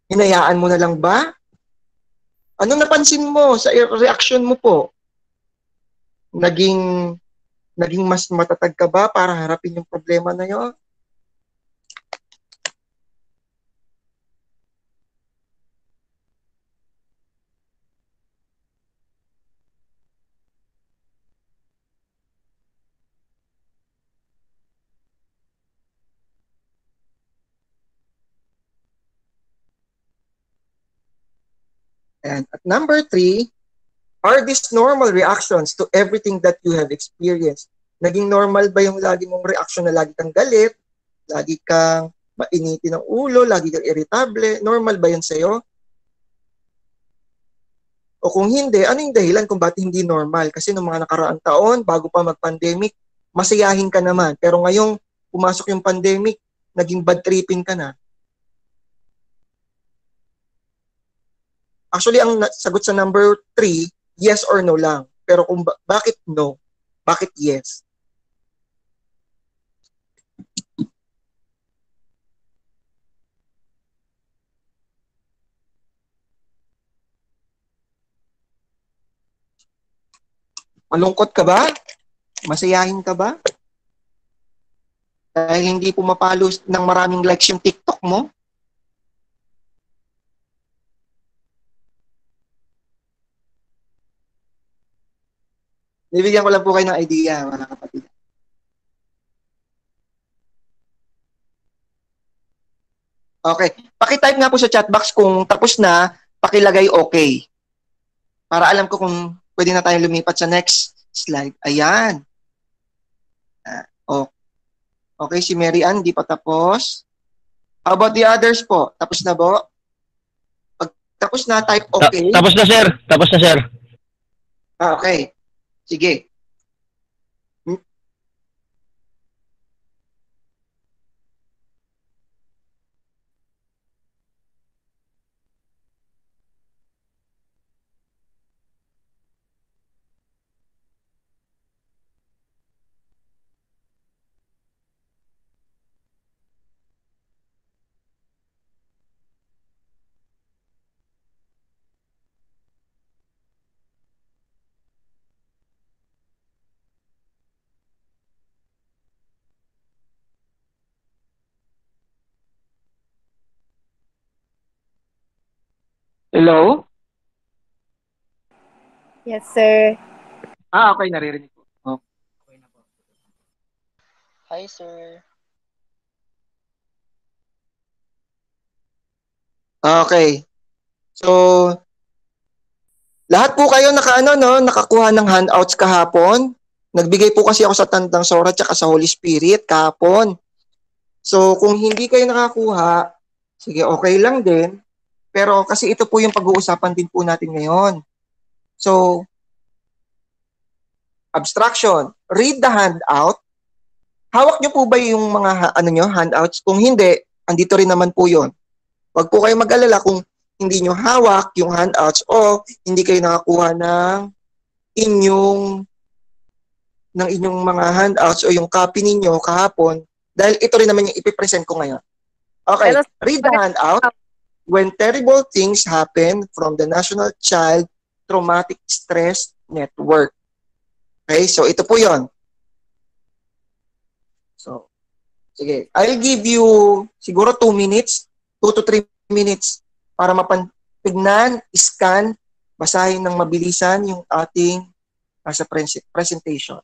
Hinayaan mo na lang ba? Anong napansin mo sa reaction mo po? Naging mas matatag ka ba para harapin yung problema na yun? And at number 3, are these normal reactions to everything that you have experienced? Naging normal ba yung lagi mong reaction na lagi kang galit, lagi kang mainitin ng ulo, lagi kang irritable? Normal ba yun sa'yo? O kung hindi, ano yung dahilan kung bakit hindi normal? Kasi noong mga nakaraang taon, bago pa mag-pandemic, masayahin ka naman. Pero ngayong pumasok yung pandemic, naging bad tripping ka na. Actually, ang sagot sa number 3, yes or no lang. Pero kung bakit no? Bakit yes? Malungkot ka ba? Masayahin ka ba? Dahil hindi pumapalo ng maraming likes yung TikTok mo? Bibigyan ko lang po kayo ng idea, mga kapatid. Okay. Paki-type nga po sa chat box kung tapos na, pakilagay okay. Para alam ko kung pwede na tayong lumipat sa next slide. Ayan. Okay, si Mary Ann, di pa tapos. How about the others po? Tapos na po? Pag tapos na, type okay. Tapos na, sir. Tapos na, sir. Okay. Sige. Hello? Yes, sir. Okay, naririnig ko. Okay na po. Hi, sir. Okay. So, lahat po kayo nakakuha ng handouts kahapon. Nagbigay po kasi ako sa Tandang Sora at sa Holy Spirit kahapon. So, kung hindi kayo nakakuha, sige, okay lang din. Pero kasi ito po yung pag-uusapan din po natin ngayon. So, abstraction. Read the handout. Hawak nyo po ba yung mga handouts? Kung hindi, andito rin naman po yon. Huwag po kayo mag-alala kung hindi nyo hawak yung handouts o hindi kayo nakakuha ng inyong mga handouts o yung copy ninyo kahapon dahil ito rin naman yung ipipresent ko ngayon. Okay, read the handout. When terrible things happen from the National Child Traumatic Stress Network. Okay, so ito po yon. So, sige, I'll give you siguro 2 minutes, 2 to 3 minutes para mapantignan, scan, basahin ng mabilisan yung ating sa presentation.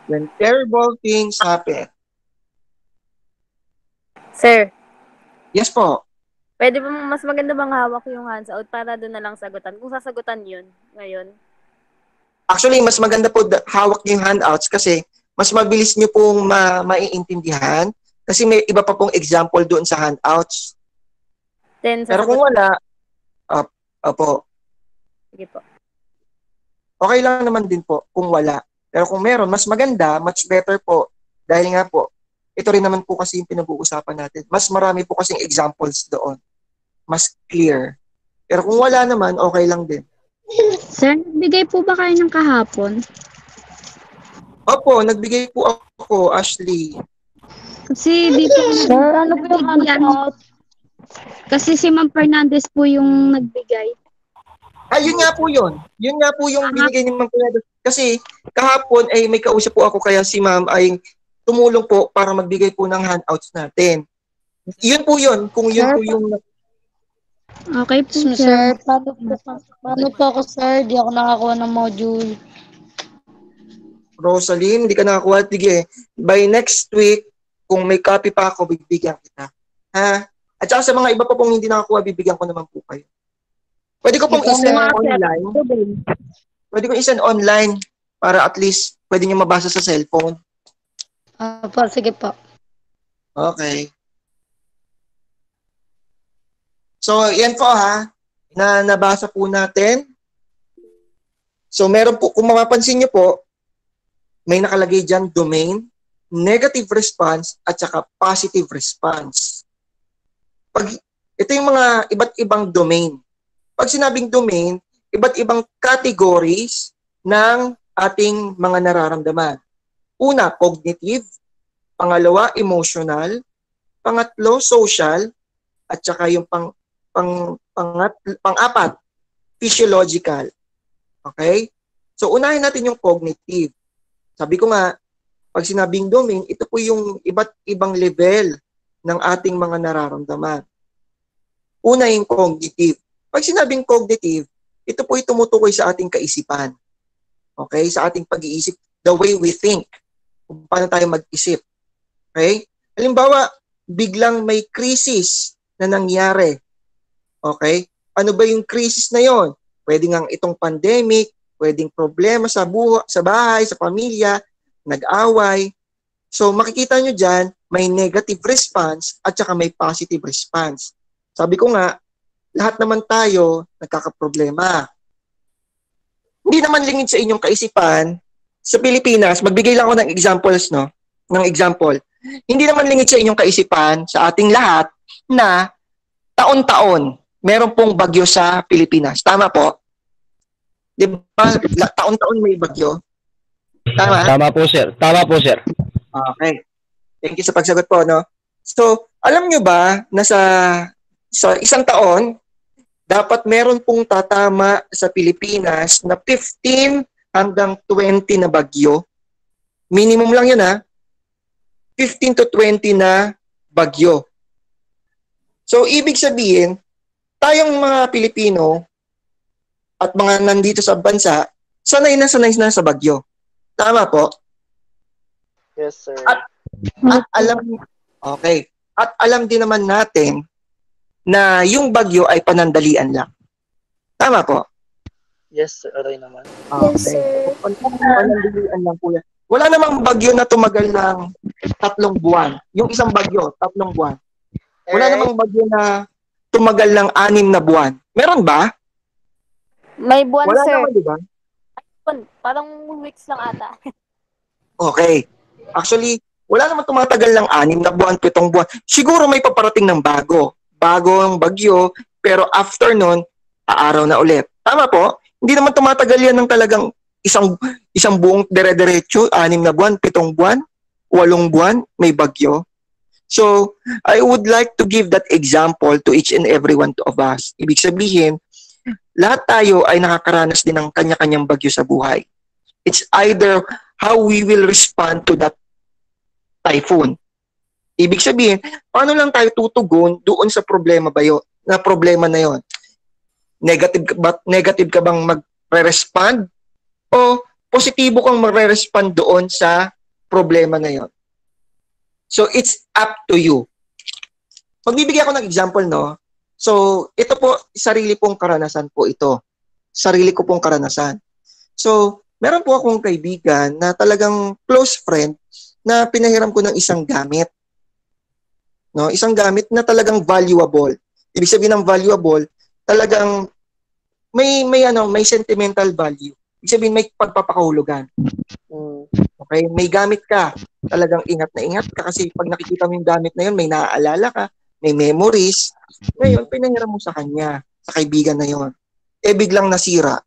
When terrible things happen. Sir, Yes po. pwede ba mas maganda bang hawak yung hands out para doon na lang sagutan? Kung sasagutan yun ngayon. Actually, mas maganda po hawak yung handouts kasi mas mabilis nyo pong maiintindihan kasi may iba pa pong example doon sa handouts. Then, Pero kung wala, opo, sige po. okay lang naman din po kung wala. Pero kung meron, mas maganda, much better po. Dahil nga po, ito rin naman po kasi yung pinag-uusapan natin. Mas marami po kasing examples doon. Mas clear. Pero kung wala naman, okay lang din. Sir, nagbigay po ba kayo ng kahapon? Opo, nagbigay po ako, Ashley. Kasi dito, Sir, ano po yung handout? kasi si Ma'am Fernandez po yung nagbigay. Yun nga po yun. Yun nga po yung binigay ni Ma'am Fernandez. Kasi kahapon ay may kausap po ako kaya si Ma'am ay tumulong po para magbigay po ng handouts natin. Yun po yun. Kung yun po yung... Okay po, sir. Sir, paano po ako, sir? Di ako nakakuha ng module. Rosaline, hindi ka nakakuha. Sige, by next week, kung may copy pa ako, bibigyan kita. Ha? At saka sa mga iba pa pong hindi nakakuha, bibigyan ko naman po kayo. Pwede ko pong isend online. Pwede ko isend online para at least pwede nyo mabasa sa cellphone. Po, sige po. Okay. So, yan po ha, na nabasa po natin. So, meron po, kung mapapansin nyo po, may nakalagay dyan domain, negative response, at saka positive response. Ito yung mga iba't ibang domain. Pag sinabing domain, iba't ibang categories ng ating mga nararamdaman. Una, cognitive. Pangalawa, emotional. Pangatlo, social. At saka yung pang-apat, physiological. Okay? So, unahin natin yung cognitive. Sabi ko nga, pag sinabing domain, ito po yung iba't ibang level ng ating mga nararamdaman. Una yung cognitive. Pag sinabing cognitive, ito po yung tumutukoy sa ating kaisipan. Okay? Sa ating pag-iisip, the way we think. Kung paano tayo mag-isip. Okay? Halimbawa, biglang may crisis na nangyari. Okay? Ano ba yung crisis na yon? Pwede nga itong pandemic, pwedeng problema sa sa bahay, sa pamilya, nag-away. So makikita nyo dyan, may negative response at saka may positive response. Sabi ko nga, lahat naman tayo nagkakaproblema. Hindi naman lingid sa inyong kaisipan, sa Pilipinas, magbigay lang ako ng examples, no? Ng example. Hindi naman lingid sa inyong kaisipan, sa ating lahat, na taon-taon, meron pong bagyo sa Pilipinas. Tama po? Di ba? Taon-taon may bagyo. Tama? Tama po, sir. Tama po, sir. Okay. Thank you sa pagsagot po, no? So, alam nyo ba na sa isang taon, dapat meron pong tatama sa Pilipinas na 15 hanggang 20 na bagyo. Minimum lang yun, ha? 15 to 20 na bagyo. So, ibig sabihin, tayong mga Pilipino at mga nandito sa bansa, sanay na sa bagyo. Tama po? Yes, sir. At alam din naman natin na yung bagyo ay panandalian lang. Tama po? Yes, sir. Aray naman. Okay. Panandalian lang po yan. Wala namang bagyo na tumagal ng 3 buwan. Yung isang bagyo, 3 buwan. Wala namang bagyo na tumagal ng 6 na buwan. Meron ba? May buwan, Wala sir. naman, di ba? Parang weeks lang ata. Okay. Actually, wala naman tumatagal ng 6 na buwan, 7 buwan. Siguro may paparating ng bago. Bagong bagyo, pero after nun, aaraw na ulit. Tama po? Hindi naman tumatagal yan ng talagang isang buong dire-diretso, 6 na buwan, 7 buwan, 8 buwan, may bagyo. So, I would like to give that example to each and every one of us. Ibig sabihin, lahat tayo ay nakakaranas din ng kanya-kanyang bagyo sa buhay. It's either how we will respond to that typhoon. Ibig sabihin, paano lang tayo tutugon doon sa problema na yon? Negative ka bang magre-respond o positibo kang magre-respond doon sa problema na yon? So it's up to you. Magbibigay ako ng example, no? So ito po, sarili pong karanasan po ito. Sarili ko pong karanasan. So meron po akong kaibigan na talagang close friend na pinahiram ko ng isang gamit. No, isang gamit na talagang valuable. Ibig sabihin ng valuable, talagang may sentimental value. Ibig sabihin may pagpapakahulugan. Okay, may gamit ka, talagang ingat na ingat ka kasi pag nakikita mo yung gamit na yun, may naaalala ka, may memories. Ngayon, pinahiram mo sa kanya, sa kaibigan na yun. Biglang nasira.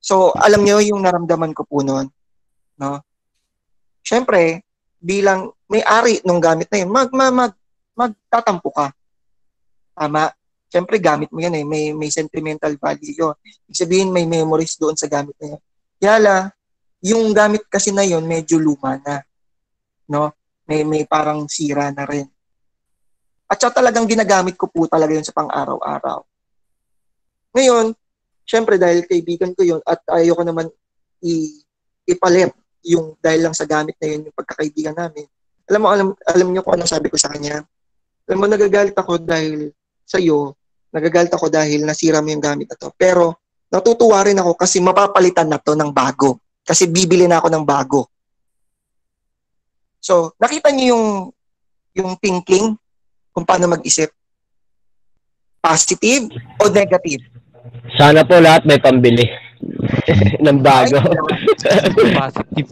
So, alam nyo yung naramdaman ko po noon, no? Siyempre, bilang may-ari ng gamit na yun, magtatampo ka. Tama? Siyempre, gamit mo yan eh. May sentimental value yun. Ibig sabihin, may memories doon sa gamit na yun. Yala, yung gamit kasi na yun, medyo luma na. No? May parang sira na rin. At saka talagang ginagamit ko po talaga yun sa pang-araw-araw. Ngayon, siyempre, dahil kaibigan ko yun at ayoko naman ipalit yung dahil lang sa gamit na yun, yung pagkakaibigan namin. Alam niyo kung ano sabi ko sa kanya. Alam mo, nagagalit ako dahil sa iyo, nagagalit ako dahil nasira mo yung gamit na to. Pero natutuwa rin ako kasi mapapalitan na to ng bago. Kasi bibili na ako ng bago. So, nakita niyo yung thinking kung paano mag-isip? Positive o negative? Sana po lahat may pambili ng bago. Positive.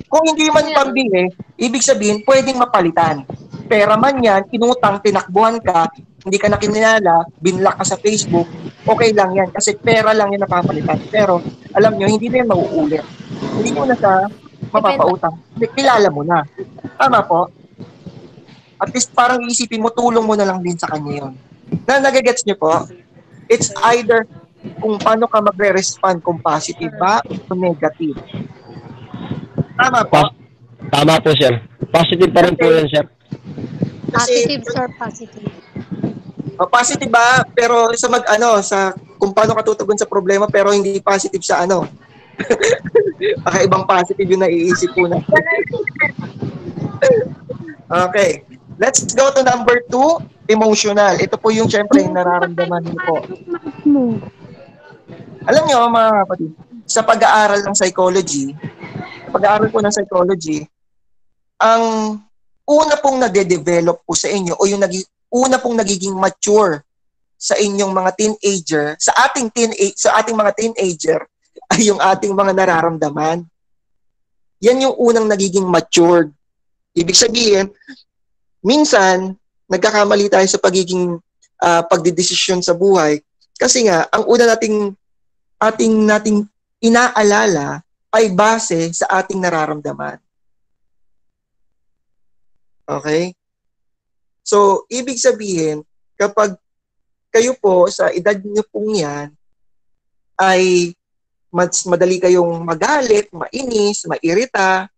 Kung hindi man pambili, ibig sabihin, pwedeng mapalitan. Pera man yan, inutang, tinakbuhan ka, hindi ka nakinilala, binlock ka sa Facebook, okay lang yan. Kasi pera lang yan napapalitan. Pero, alam nyo, hindi na yan mauulit. Hindi mo na sa mapapautang. Kilala mo na. Tama po? At least parang isipin mo, tulong mo na lang din sa kanya yun. Nagagets nyo po? It's either kung paano ka magre-respond, kung positive ba o negative. Tama po? Tama po, sir. Positive pa rin po yan, sir. Positive, sir, positive. Positive ba? Pero sa kung paano ka tutugon sa problema pero hindi positive sa Baka ibang positive yung naiisip po na. Okay. Let's go to number 2, emotional. Ito po yung syempre yung nararamdaman niyo po. Alam niyo mga kapatid, sa pag-aaral ng psychology, ang una pong nade-develop po sa inyo o yung una pong nagiging mature sa inyong mga teenager, sa ating mga teenager ay yung ating mga nararamdaman. Yan yung unang nagiging matured. Ibig sabihin, minsan nagkakamali tayo sa pagiging pagdedesisyon sa buhay kasi nga ang una nating inaalala ay base sa ating nararamdaman. Okay? So, ibig sabihin, kapag kayo po sa edad niyo pong yan, ay mas madali kayong magalit, mainis, mairita,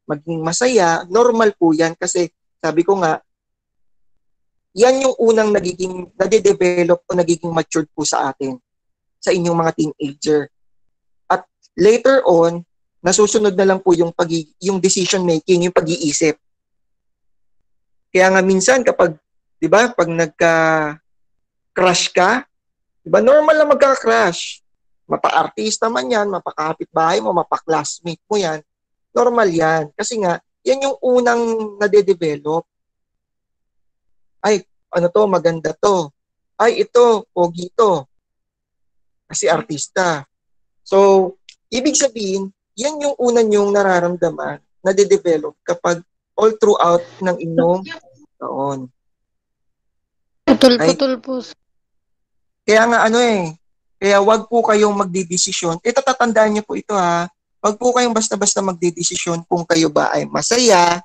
maging masaya, normal po yan kasi sabi ko nga, yan yung unang nade-develop o nagiging matured po sa atin, sa inyong mga teenager. At later on, nasusunod na lang po yung decision making, yung pag-iisip. Kaya nga minsan kapag, 'di ba, pag nagka-crush ka, 'di ba, normal na magka-crush. Mapa-artista man 'yan, mapa-kapitbahay mo, mapa-classmate mo 'yan. Normal 'yan kasi nga 'yan yung unang nade-develop. Ay, ano to, maganda to. Ay, ito, pogi to. Kasi artista. So, ibig sabihin, 'yan yung unang yung nararamdaman, nade-develop kapag all throughout ng inyong taon. Putol-putol po. Kaya nga kaya wag po kayong magdedesisyon. Ito tatandaan niyo po ito ha. Wag po kayong basta-basta magdedesisyon kung kayo ba ay masaya,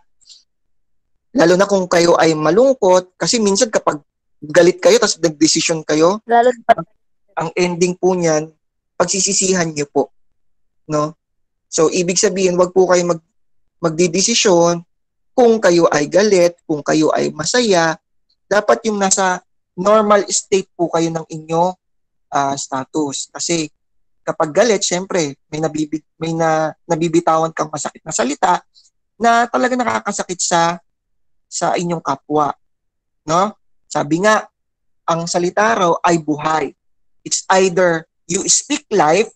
lalo na kung kayo ay malungkot. Kasi minsan kapag galit kayo tapos nagdesisyon kayo, ang ending po niyan, pagsisisihan niyo po. No? So, ibig sabihin, wag po kayong magdedesisyon kung kayo ay galit, kung kayo ay masaya. Dapat yung nasa normal state po kayo ng inyong status. Kasi kapag galit, syempre, may nabibitawan kang masakit na salita na talaga nakakasakit sa inyong kapwa. No? Sabi nga, ang salita raw ay buhay. It's either you speak life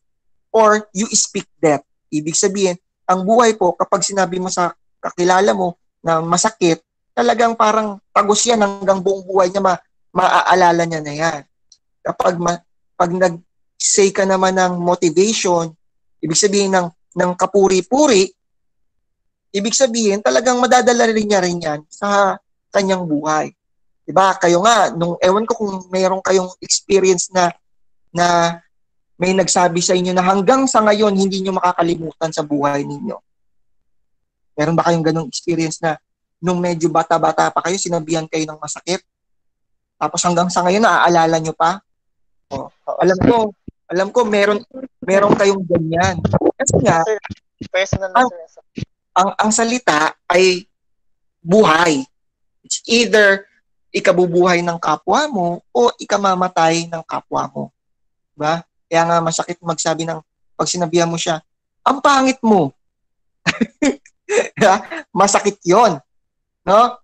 or you speak death. Ibig sabihin, ang buhay po, kapag sinabi mo sa kakilala mo na masakit, talagang parang tagos yan hanggang buong buhay niya, maaalala niya na yan. Pag nag-say ka naman ng motivation, ibig sabihin ng kapuri-puri, ibig sabihin talagang madadala rin niya rin yan sa kanyang buhay. Diba? Kayo nga, ewan ko kung mayroon kayong experience na may nagsabi sa inyo na hanggang sa ngayon hindi nyo makakalimutan sa buhay ninyo. Meron ba kayong ganong experience na nung medyo bata-bata pa kayo, sinabihan kayo ng masakit? Tapos hanggang sa ngayon, naaalala nyo pa? Alam ko, meron kayong ganyan. Kasi nga, ang salita ay buhay. It's either ikabubuhay ng kapwa mo o ikamamatay ng kapwa mo. Diba? Kaya nga masakit magsabi pag sinabihan mo siya, ang pangit mo. Masakit yon, no?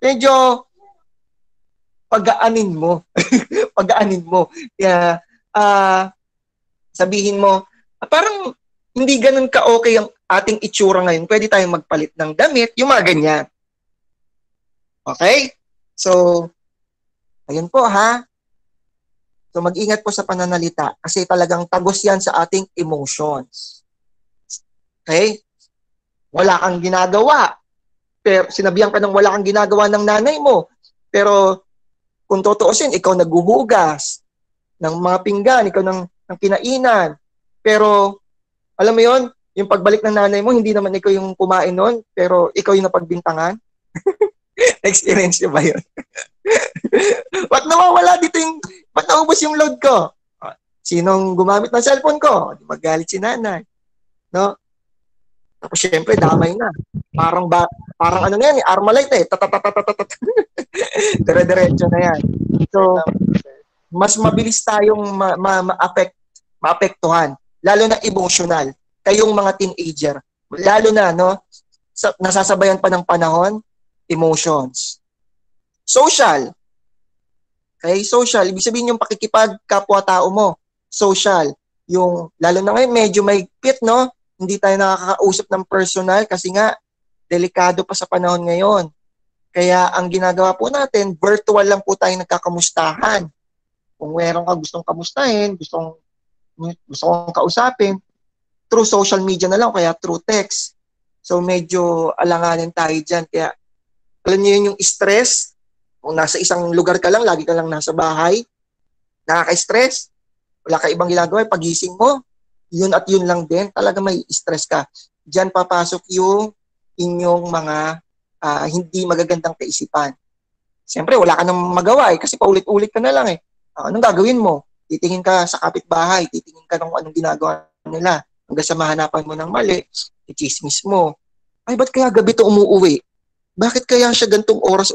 Medyo pagaanin mo. Pagaanin mo. Kaya sabihin mo, parang hindi ganun ka-okay ang ating itsura ngayon. Pwede tayong magpalit ng damit, yung mga ganyan. Okay? So, ayun po ha. So mag-ingat po sa pananalita kasi talagang tagos yan sa ating emotions. Okay? Wala kang ginagawa. Pero sinabihan ka ng wala kang ginagawa ng nanay mo. Pero kung totoosin, ikaw naghuhugas ng mga pinggan, ikaw ng kinainan. Pero alam mo yon, yung pagbalik ng nanay mo, hindi naman ikaw yung kumain nun, pero ikaw yung napagbintangan. Experience nyo ba yun? Ba't nawawala dito ba't naubos yung load ko? Sinong gumamit ng cellphone ko? Magalit si nanay. No? Tapos syempre, damay na. Parang ano na yan, Armalite eh. Tatatatatat. Dire-diretso na yan. So, mas mabilis tayong maapektuhan. Lalo na emotional. Kayong mga teenager. Lalo na, no? Nasasabayan pa ng panahon, emotions. Social. Okay, social. Ibig sabihin yung pakikipagkapwa-tao mo. Social. Yung, lalo na ngayon, medyo may pit, no? Hindi tayo nakakausap ng personal kasi nga, delikado pa sa panahon ngayon. Kaya ang ginagawa po natin, virtual lang po tayo nagkakamustahan. Kung meron ka gustong kamustahin, gusto kong kausapin, through social media na lang, kaya through text. So medyo alanganin tayo dyan. Kaya alam niyo yun yung stress, kung nasa isang lugar ka lang, lagi ka lang nasa bahay, nakaka-stress, wala ka ibang ginagawa, pagising mo, yun at yun lang din, talaga may stress ka. Diyan papasok yung inyong mga hindi magagandang kaisipan. Siyempre, wala ka nang magawa kasi paulit-ulit ka na lang eh. Anong gagawin mo? Titingin ka sa kapitbahay, titingin ka ng anong ginagawa nila. Hanggang sa mahanapan mo ng mali, i-chismis mo. Ay, ba't kaya gabi to umuuwi? Bakit kaya siya gantong oras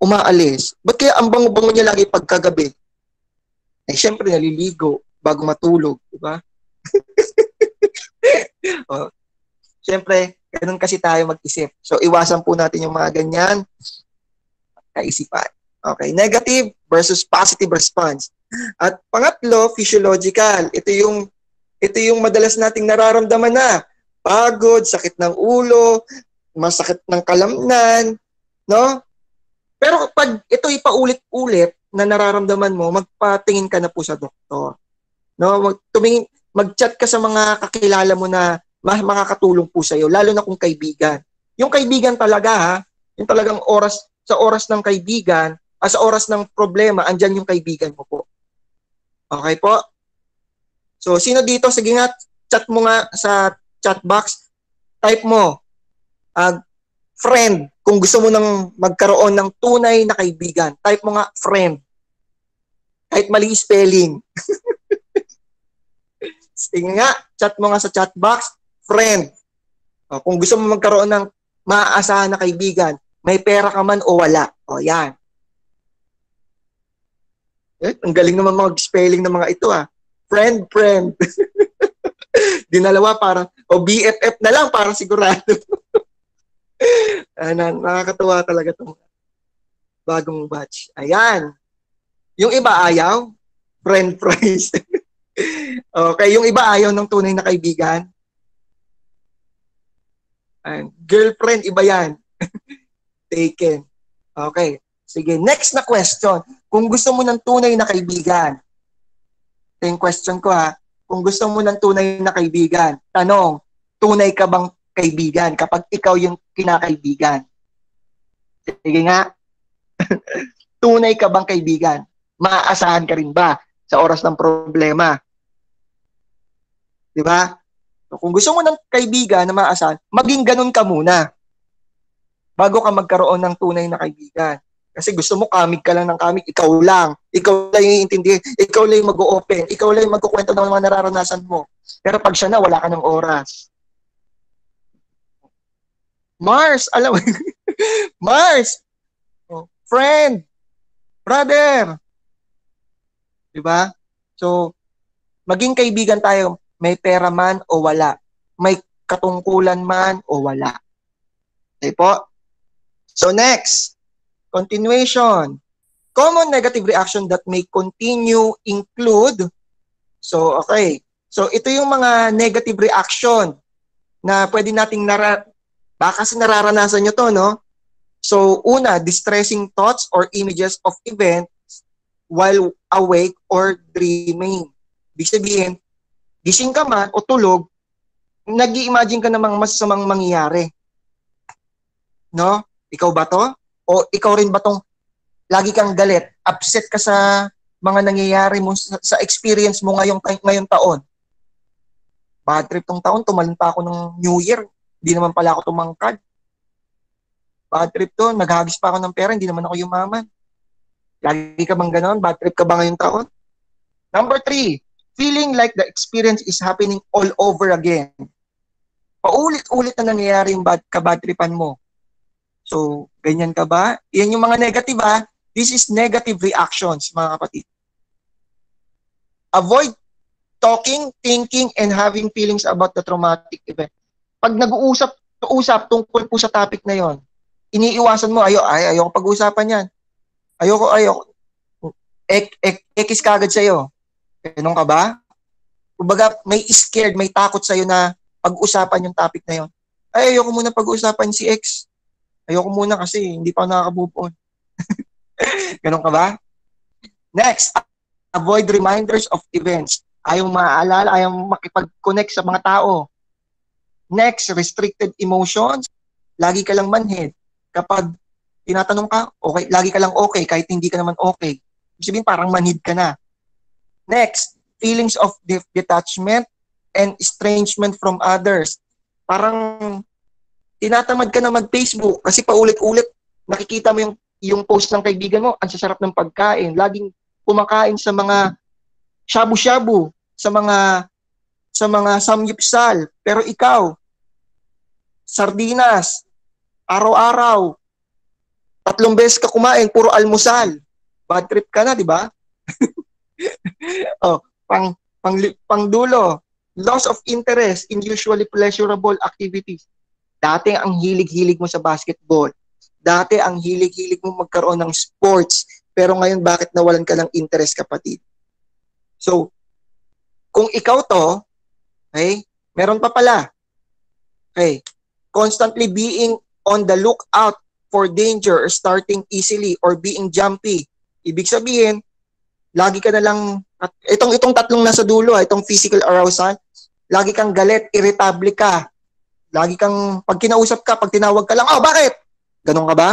umaalis? Ba't kaya ang bango-bango niya lagi pagkagabi? Eh, siyempre, naliligo bago matulog, di ba? Siyempre, ganun kasi tayo mag-isip. So, iwasan po natin yung mga ganyan kaisipan. Okay, negative versus positive response. At pangatlo, physiological. Ito yung madalas nating nararamdaman na. Pagod, sakit ng ulo, masakit ng kalamnan, no? Pero pag ito ipaulit-ulit na nararamdaman mo, magpatingin ka na po sa doktor. No? Mag-chat ka sa mga kakilala mo na makakatulong po sa iyo, lalo na kung kaibigan. Yung kaibigan talaga ha, yung talagang sa oras ng kaibigan, sa oras ng problema, andyan yung kaibigan mo po. Okay po? So, sino dito? Sige nga, chat mo nga sa chat box. Type mo, friend, kung gusto mo nang magkaroon ng tunay na kaibigan. Type mo nga, friend. Kahit mali spelling. Sige nga, chat mo nga sa chat box, friend. Kung gusto mo magkaroon ng maaasahan na kaibigan, may pera ka man o wala. Yan. Ang galing naman mga spelling ng mga ito Friend. Dinalawa parang, BFF na lang parang sigurado. Nakakatuwa talaga itong bagong batch. Ayan. Yung iba ayaw, friend price. Okay, yung iba ayaw ng tunay na kaibigan. Girlfriend, iba yan. Taken. Okay. Sige, next na question. Kung gusto mo ng tunay na kaibigan, ito yung question ko kung gusto mo ng tunay na kaibigan, tanong, tunay ka bang kaibigan kapag ikaw yung kinakaibigan? Sige nga. Tunay ka bang kaibigan? Maaasahan ka rin ba sa oras ng problema? Di ba? So, kung gusto mo ng kaibigan na maaasahan, maging ganun ka muna bago ka magkaroon ng tunay na kaibigan. Kasi gusto mo kamig ka lang ng kamig, ikaw lang yung iintindi, ikaw lang yung mag-o-open, ikaw lang yung magkukwento ng mga nararanasan mo. Pero pag siya na, wala ka ng oras. Mars, alam mo, Mars, friend, brother. Diba? So, maging kaibigan tayo, may pera man o wala. May katungkulan man o wala. Okay po? So next, continuation. Common negative reaction that may continue include, so okay. So ito yung mga negative reaction na pwede nating baka kasi nararanasan nyo to, no? So una, distressing thoughts or images of events while awake or dreaming. Ibig sabihin, gising ka man o tulog, nag-i-imagine ka namang masasamang mangyayari. No? Ikaw ba to? O ikaw rin ba tong lagi kang galit, upset ka sa mga nangyayari mo sa experience mo ngayong taon? Bad trip tong taon, tumalon pa ako ng New Year, hindi naman pala ako tumangkad. Bad trip to, naghagis pa ako ng pera, hindi naman ako yumaman. Lagi ka bang ganon? Bad trip ka ba ngayong taon? Number 3, feeling like the experience is happening all over again. Paulit-ulit na nangyayari yung bad tripan mo. So, ganyan ka ba? Yan yung mga negative ha. This is negative reactions, mga kapatid. Avoid talking, thinking, and having feelings about the traumatic event. Pag nag-uusap tungkol po sa topic na yon, iniiwasan mo, ayoko pag-uusapan yan. Ayoko. Ekis kagad sa'yo. Ganun ka ba? Kumbaga, may scared, may takot sa'yo na pag-usapan yung topic na yon. Ayoko muna pag-usapan si X. Ayoko muna kasi hindi pa nakaka-move on. Ganun ka ba? Next, avoid reminders of events. Ayaw maaalala, ayaw makipag-connect sa mga tao. Next, restricted emotions. Lagi ka lang manhid. Kapag tinatanong ka, okay, lagi ka lang okay kahit hindi ka naman okay. Ibig sabihin parang manhid ka na. Next, feelings of detachment and estrangement from others. Parang tinatamad ka na mag-Facebook kasi paulit-ulit nakikita mo yung post ng kaibigan mo, ang sasarap ng pagkain, laging kumakain sa mga shabu-shabu, sa mga samgyupsal. Pero ikaw, sardinas, araw-araw, 3 beses ka kumain, puro almusal. Bad trip ka na, di ba? Pang dulo, loss of interest in usually pleasurable activities. Dati ang hilig-hilig mo sa basketball. Dati ang hilig-hilig mo magkaroon ng sports. Pero ngayon, bakit nawalan ka ng interest, kapatid? So, kung ikaw to, okay, meron pa pala. Okay, constantly being on the lookout for danger or starting easily or being jumpy. Ibig sabihin, lagi ka na lang, itong tatlong nasa dulo, itong physical arousal, lagi kang galit, irritable ka. Lagi kang, pag kinausap ka, pag tinawag ka lang, bakit? Ganon ka ba?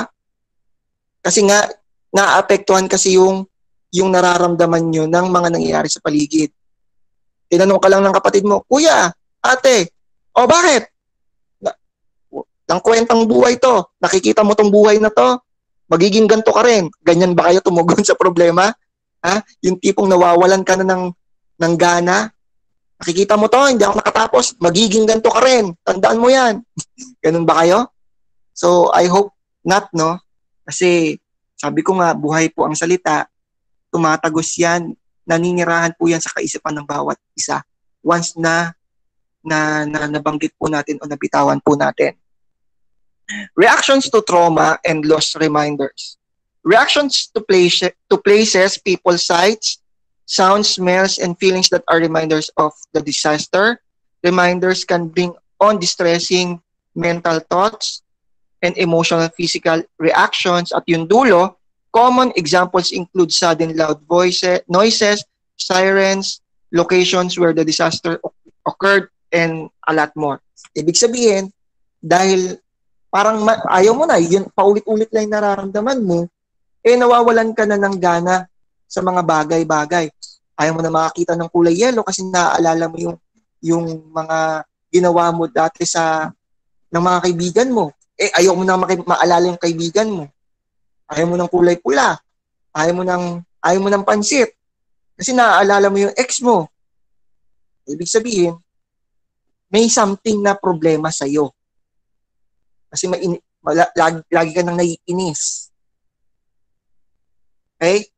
Kasi nga, naapektuhan kasi yung nararamdaman nyo ng mga nangyayari sa paligid. Tinanong ka lang ng kapatid mo, kuya, ate, bakit? Ang kwentang buhay to, nakikita mo tong buhay na to, magiging ganito ka rin. Ganyan ba kayo tumugon sa problema? Ha? Yung tipong nawawalan ka na ng gana, nakikita mo to, hindi ako nakatapos, magiging ganito ka rin. Tandaan mo yan. Ganun ba kayo? So, I hope not, no? Kasi, sabi ko nga, buhay po ang salita, tumatagos yan, naninirahan po yan sa kaisipan ng bawat isa. Once na nabanggit po natin o nabitawan po natin. Reactions to trauma and loss reminders. Reactions to places, people, sights, sounds, smells, and feelings that are reminders of the disaster. Reminders can bring on distressing mental thoughts and emotional physical reactions. At yung dulo, common examples include sudden loud noises, sirens, locations where the disaster occurred, and a lot more. Ibig sabihin, dahil parang ayaw mo na, yun, paulit-ulit lang nararamdaman mo, nawawalan ka na ng gana sa mga bagay-bagay. Ayaw mo na makakita ng kulay yellow kasi naaalala mo yung mga ginawa mo dati ng mga kaibigan mo. Ayaw mo na maalala yung kaibigan mo. Ayaw mo ng kulay pula. Ayaw mo ng pansit. Kasi naaalala mo yung ex mo. Ibig sabihin, may something na problema sa'yo. Kasi lagi ka nang naiinis. Okay?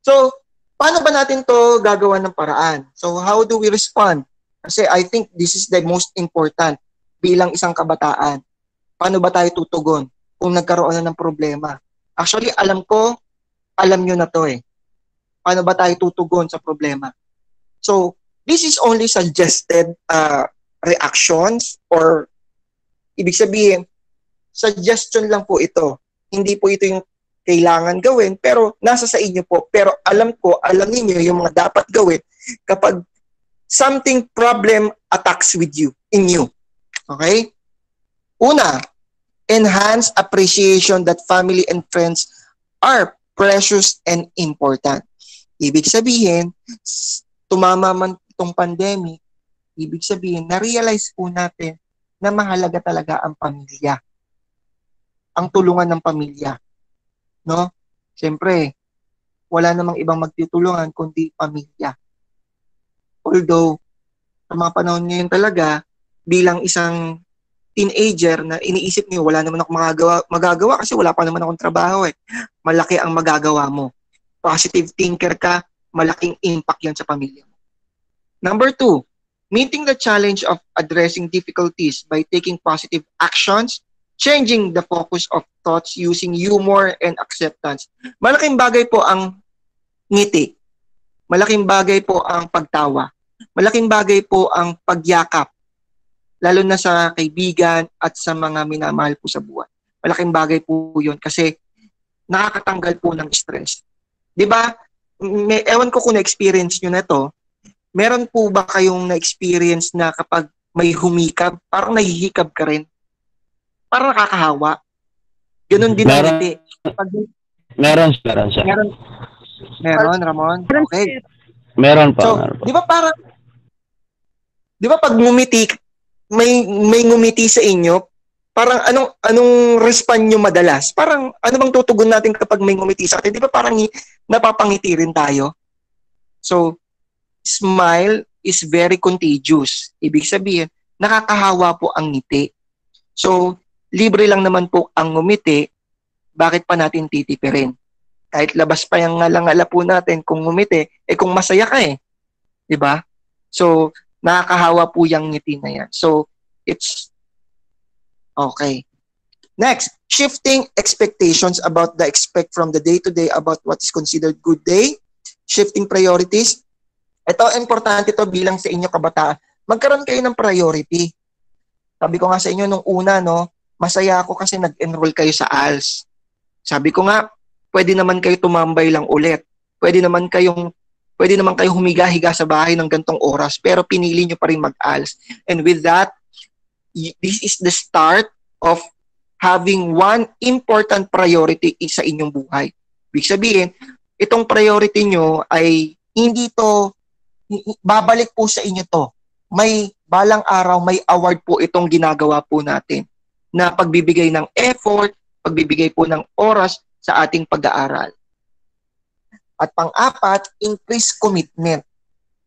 So, paano ba natin to gagawa ng paraan? So, how do we respond? Kasi I think this is the most important bilang isang kabataan. Paano ba tayo tutugon kung nagkaroon na ng problema? Actually, alam nyo na to eh. Paano ba tayo tutugon sa problema? So, this is only suggested reactions or ibig sabihin, suggestion lang po ito. Hindi po ito yung kailangan gawin, pero nasa sa inyo po. Pero alam niyo yung mga dapat gawin kapag something problem attacks in you. Okay? Una, enhance appreciation that family and friends are precious and important. Ibig sabihin, tumama man itong pandemic, ibig sabihin, na-realize po natin na mahalaga talaga ang pamilya. Ang tulungan ng pamilya. No? Siyempre, wala namang ibang magtutulungan kundi pamilya. Although, sa mga panahon ngayon talaga, bilang isang teenager na iniisip niyo, wala naman ako magagawa kasi wala pa naman akong trabaho eh. Malaki ang magagawa mo. Positive thinker ka, malaking impact yan sa pamilya mo. Number 2, meeting the challenge of addressing difficulties by taking positive actions, changing the focus of thoughts using humor and acceptance. Malaking bagay po ang ngiti. Malaking bagay po ang pagtawa. Malaking bagay po ang pagyakap. Lalo na sa kaibigan at sa mga minamahal po sa buhay. Malaking bagay po yun kasi nakakatanggal po ng stress. 'Di ba? Ewan ko kung na-experience nyo na to. Meron po ba kayong na-experience na kapag may humikab, parang nahihikab ka rin? Parang nakakahawa. Ganun din ang ngiti. Meron. Meron, Ramon? Okay. Meron pa. So, di ba parang, di ba pag ngumiti, may ngumiti sa inyo, parang anong respond nyo madalas? Parang ano bang tutugon natin kapag may ngumiti sa atin? Di ba parang napapangiti rin tayo? So, smile is very contagious. Ibig sabihin, nakakahawa po ang ngiti. So, libre lang naman po ang ngumiti, bakit pa natin titipirin? Kahit labas pa yung ngala-ngala po natin kung ngumiti, kung masaya ka eh. Diba? So, nakakahawa po yung ngiti na yan. So, it's okay. Next, shifting expectations about the expect from the day-to-day about what is considered good day. Shifting priorities. Ito, importante to bilang sa inyo kabataan. Magkaroon kayo ng priority. Sabi ko nga sa inyo nung una, no, masaya ako kasi nag-enroll kayo sa ALS. Sabi ko nga, pwede naman kayo tumambay lang ulit. Pwede naman kayo humiga-higa sa bahay ng gantong oras, pero pinili nyo pa rin mag-ALS. And with that, this is the start of having one important priority sa inyong buhay. Ibig sabihin, itong priority nyo ay hindi to, babalik po sa inyo to. May balang araw, may award po itong ginagawa po natin na pagbibigay ng effort, pagbibigay po ng oras sa ating pag-aaral. At pang-apat, increase commitment.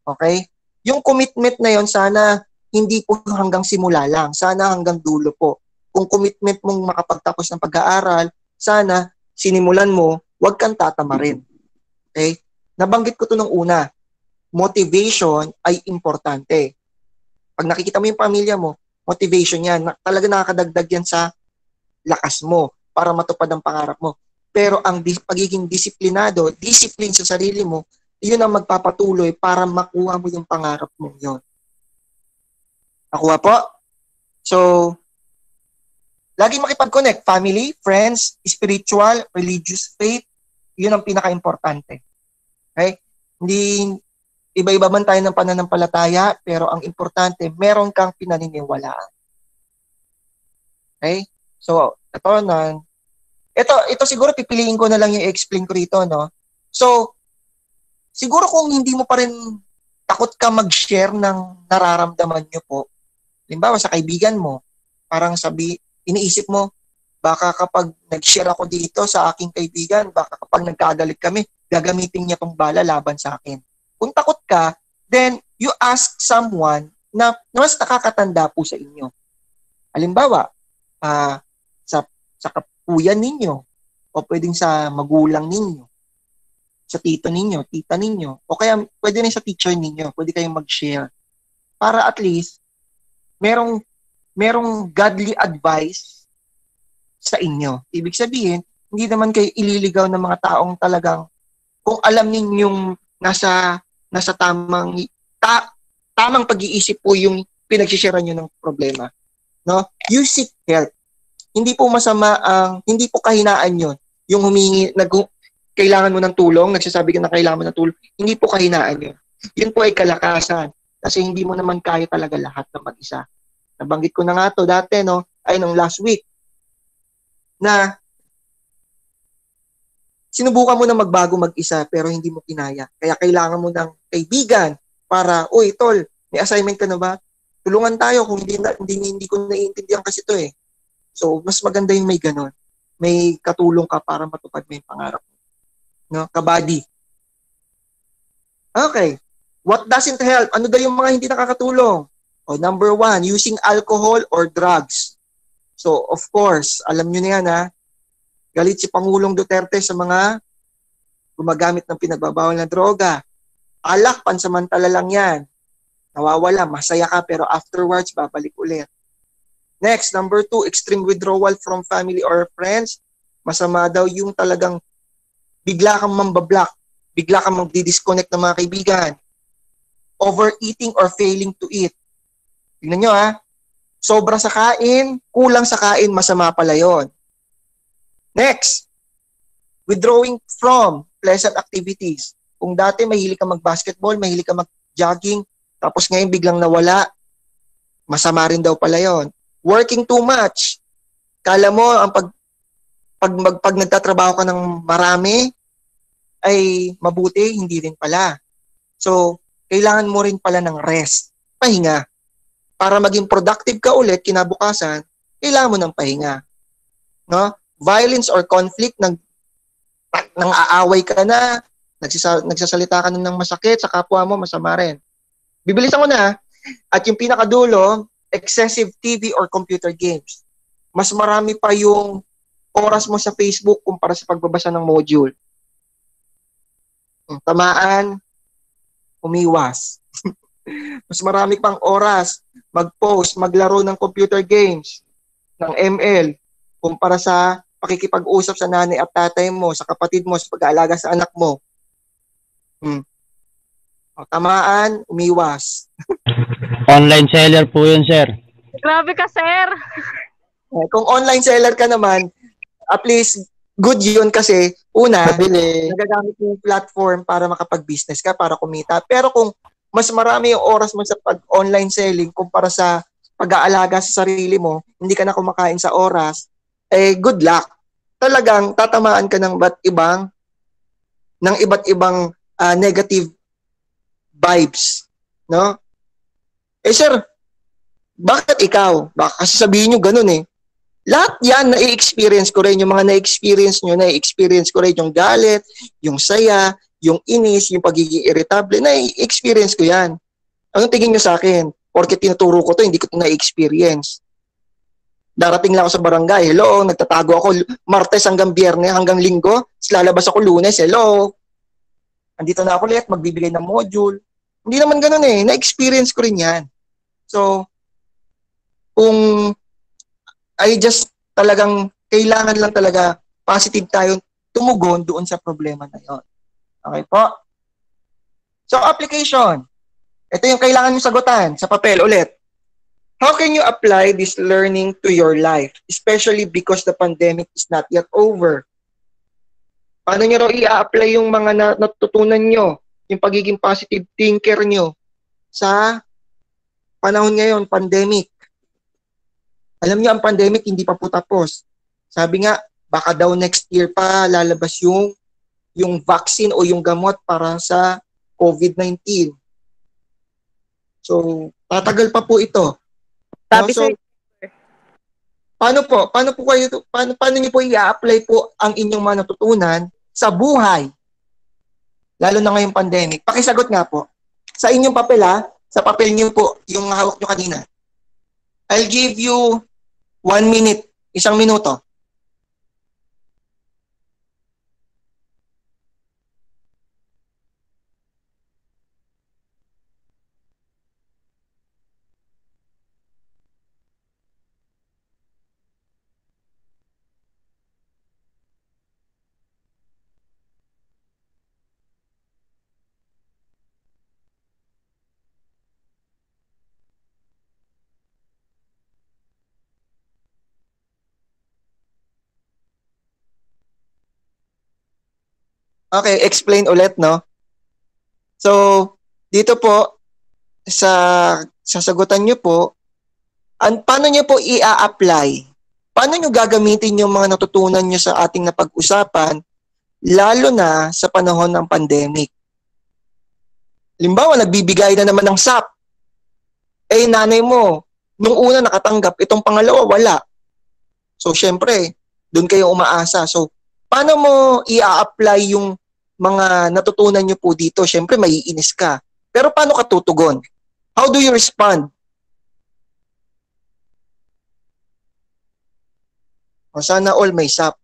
Okay? Yung commitment na yon sana hindi po hanggang simula lang. Sana hanggang dulo po. Kung commitment mong makapagtapos ng pag-aaral, sana sinimulan mo, huwag kang tatamarin. Okay? Nabanggit ko to nung una. Motivation ay importante. Pag nakikita mo yung pamilya mo, motivation yan. Talaga nakakadagdag yan sa lakas mo para matupad ang pangarap mo. Pero ang pagiging disiplinado, discipline sa sarili mo, yun ang magpapatuloy para makuha mo yung pangarap mo yun. Nakuha po? So, lagi makipag-connect. Family, friends, spiritual, religious faith, yun ang pinaka-importante. Okay? Hindi, iba-iba man tayo ng pananampalataya, pero ang importante, meron kang pinaniniwalaan. Okay? So, ito siguro pipiliin ko na lang yung i-explain ko rito, no? So, siguro kung hindi mo pa rin takot ka mag-share ng nararamdaman nyo po, halimbawa sa kaibigan mo, parang iniisip mo, baka kapag nag-share ako dito sa aking kaibigan, baka kapag nagkagalit kami, gagamitin niya tong bala laban sa akin. Kung takot ka, then you ask someone na mas nakakatanda po sa inyo. Halimbawa, sa kapuyan ninyo, o pwedeng sa magulang ninyo, sa tito ninyo, tita ninyo, o kaya pwede rin sa teacher ninyo, pwede kayong mag-share. Para at least, merong godly advice sa inyo. Ibig sabihin, hindi naman kayo ililigaw ng mga taong talagang, kung alam ninyong nasa tamang pag-iisip po yung pinag-share nyo ng problema. No? You seek help. Hindi po masama hindi po kahinaan yon. Yung humingi, kailangan mo ng tulong, nagsasabi ka na kailangan mo ng tulong, hindi po kahinaan yun. Yun po ay kalakasan. Kasi hindi mo naman kaya talaga lahat na mag-isa. Nabanggit ko na nga to dati, no? Nung last week, na sinubukan mo na magbago mag-isa pero hindi mo kinaya. Kaya kailangan mo ng kaibigan para, uy, tol, may assignment ka na ba? Tulungan tayo kung hindi ko naiintindihan kasi ito eh. So, mas maganda yung may ganon. May katulong ka para matupad mo yung pangarap mo. No? Kabady. Okay. What doesn't help? Ano daw yung mga hindi nakakatulong? O, number 1, using alcohol or drugs. So, of course, alam nyo na yan ha, galit si Pangulong Duterte sa mga gumagamit ng pinagbabawal na droga. Alak, pansamantala lang yan. Nawawala, masaya ka, pero afterwards, babalik ulit. Next, number 2, extreme withdrawal from family or friends. Masama daw yung talagang bigla kang mambablock, bigla kang magdi-disconnect ng mga kaibigan. Overeating or failing to eat. Tingnan nyo ha, sobra sa kain, kulang sa kain, masama pala yun. Next, withdrawing from pleasant activities. Kung dati mahilig ka mag-basketball, mahilig ka mag-jogging, tapos ngayon biglang nawala, masama rin daw pala yon. Working too much. Kala mo, ang pag nagtatrabaho ka ng marami, ay mabuti, hindi rin pala. So, kailangan mo rin pala ng rest, pahinga. Para maging productive ka ulit kinabukasan, kailangan mo ng pahinga. No? Violence or conflict, nang aaway ka na, nagsasalita ka na ng masakit sa kapwa mo, masama rin. Bibilisan ko na, at yung pinakadulo, excessive TV or computer games. Mas marami pa yung oras mo sa Facebook kumpara sa pagbabasa ng module. Tamaan, umiwas. Mas marami pang oras mag-post, maglaro ng computer games, ng ML, kumpara sa pakikipag-usap sa nanay at tatay mo, sa kapatid mo, sa pag-aalaga sa anak mo. Tamaan, umiwas. Online seller po yun, sir. Grabe ka, sir. Kung online seller ka naman, at least good yun kasi una, nagagamit mo yung platform para makapag-business ka, para kumita. Pero kung mas marami yung oras mo sa pag-online selling kumpara sa pag-aalaga sa sarili mo, hindi ka na kumakain sa oras, good luck. Talagang tatamaan ka ng iba't ibang negative vibes, no? Sir, bakit ikaw? Baka kasi sabihin nyo ganun eh. Lahat yan na-experience ko rin. Yung mga na-experience nyo, na-experience ko rin yung galit, yung saya, yung inis, yung pagiging irritable, na-experience ko yan. Anong tingin nyo sa akin? Porque tinuturo ko to, hindi ko to na-experience. Darating lang ako sa barangay, hello, nagtatago ako Martes hanggang Biyernes, hanggang Linggo, lalabas ako Lunes, hello. Andito na ako ulit, magbibigay ng module. Hindi naman ganun eh, na-experience ko rin yan. So, kung talagang kailangan lang talaga positive tayo tumugon doon sa problema na yon. Okay po? So, application. Ito yung kailangan nyo sagutan sa papel ulit. How can you apply this learning to your life, especially because the pandemic is not yet over? Paano nyo raw i-apply yung mga natutunan nyo, yung pagiging positive thinker nyo sa panahon ngayon, pandemic? Alam nyo, ang pandemic hindi pa po tapos. Sabi nga, baka daw next year pa lalabas yung vaccine o yung gamot para sa COVID-19. So, tatagal pa po ito. Sabi so, paano niyo po i-apply po ang inyong mga natutunan sa buhay? Lalo na ngayong pandemic. Pakisagot nga po. Sa inyong papel sa papel niyo po, yung hawak niyo kanina. I'll give you 1 minute, 1 minuto. Okay, explain ulit, no? So, dito po, sa sasagutan nyo po, paano nyo po i-apply? Paano nyo gagamitin yung mga natutunan nyo sa ating napag-usapan, lalo na sa panahon ng pandemic? Limbawa, nagbibigay na naman ng SAP. Nanay mo, nung una nakatanggap, itong pangalawa, wala. So, syempre, doon kayo umaasa. So, paano mo i-apply yung mga natutunan nyo po dito? Siyempre, maiinis ka. Pero paano ka tutugon? How do you respond? O sana all may sap.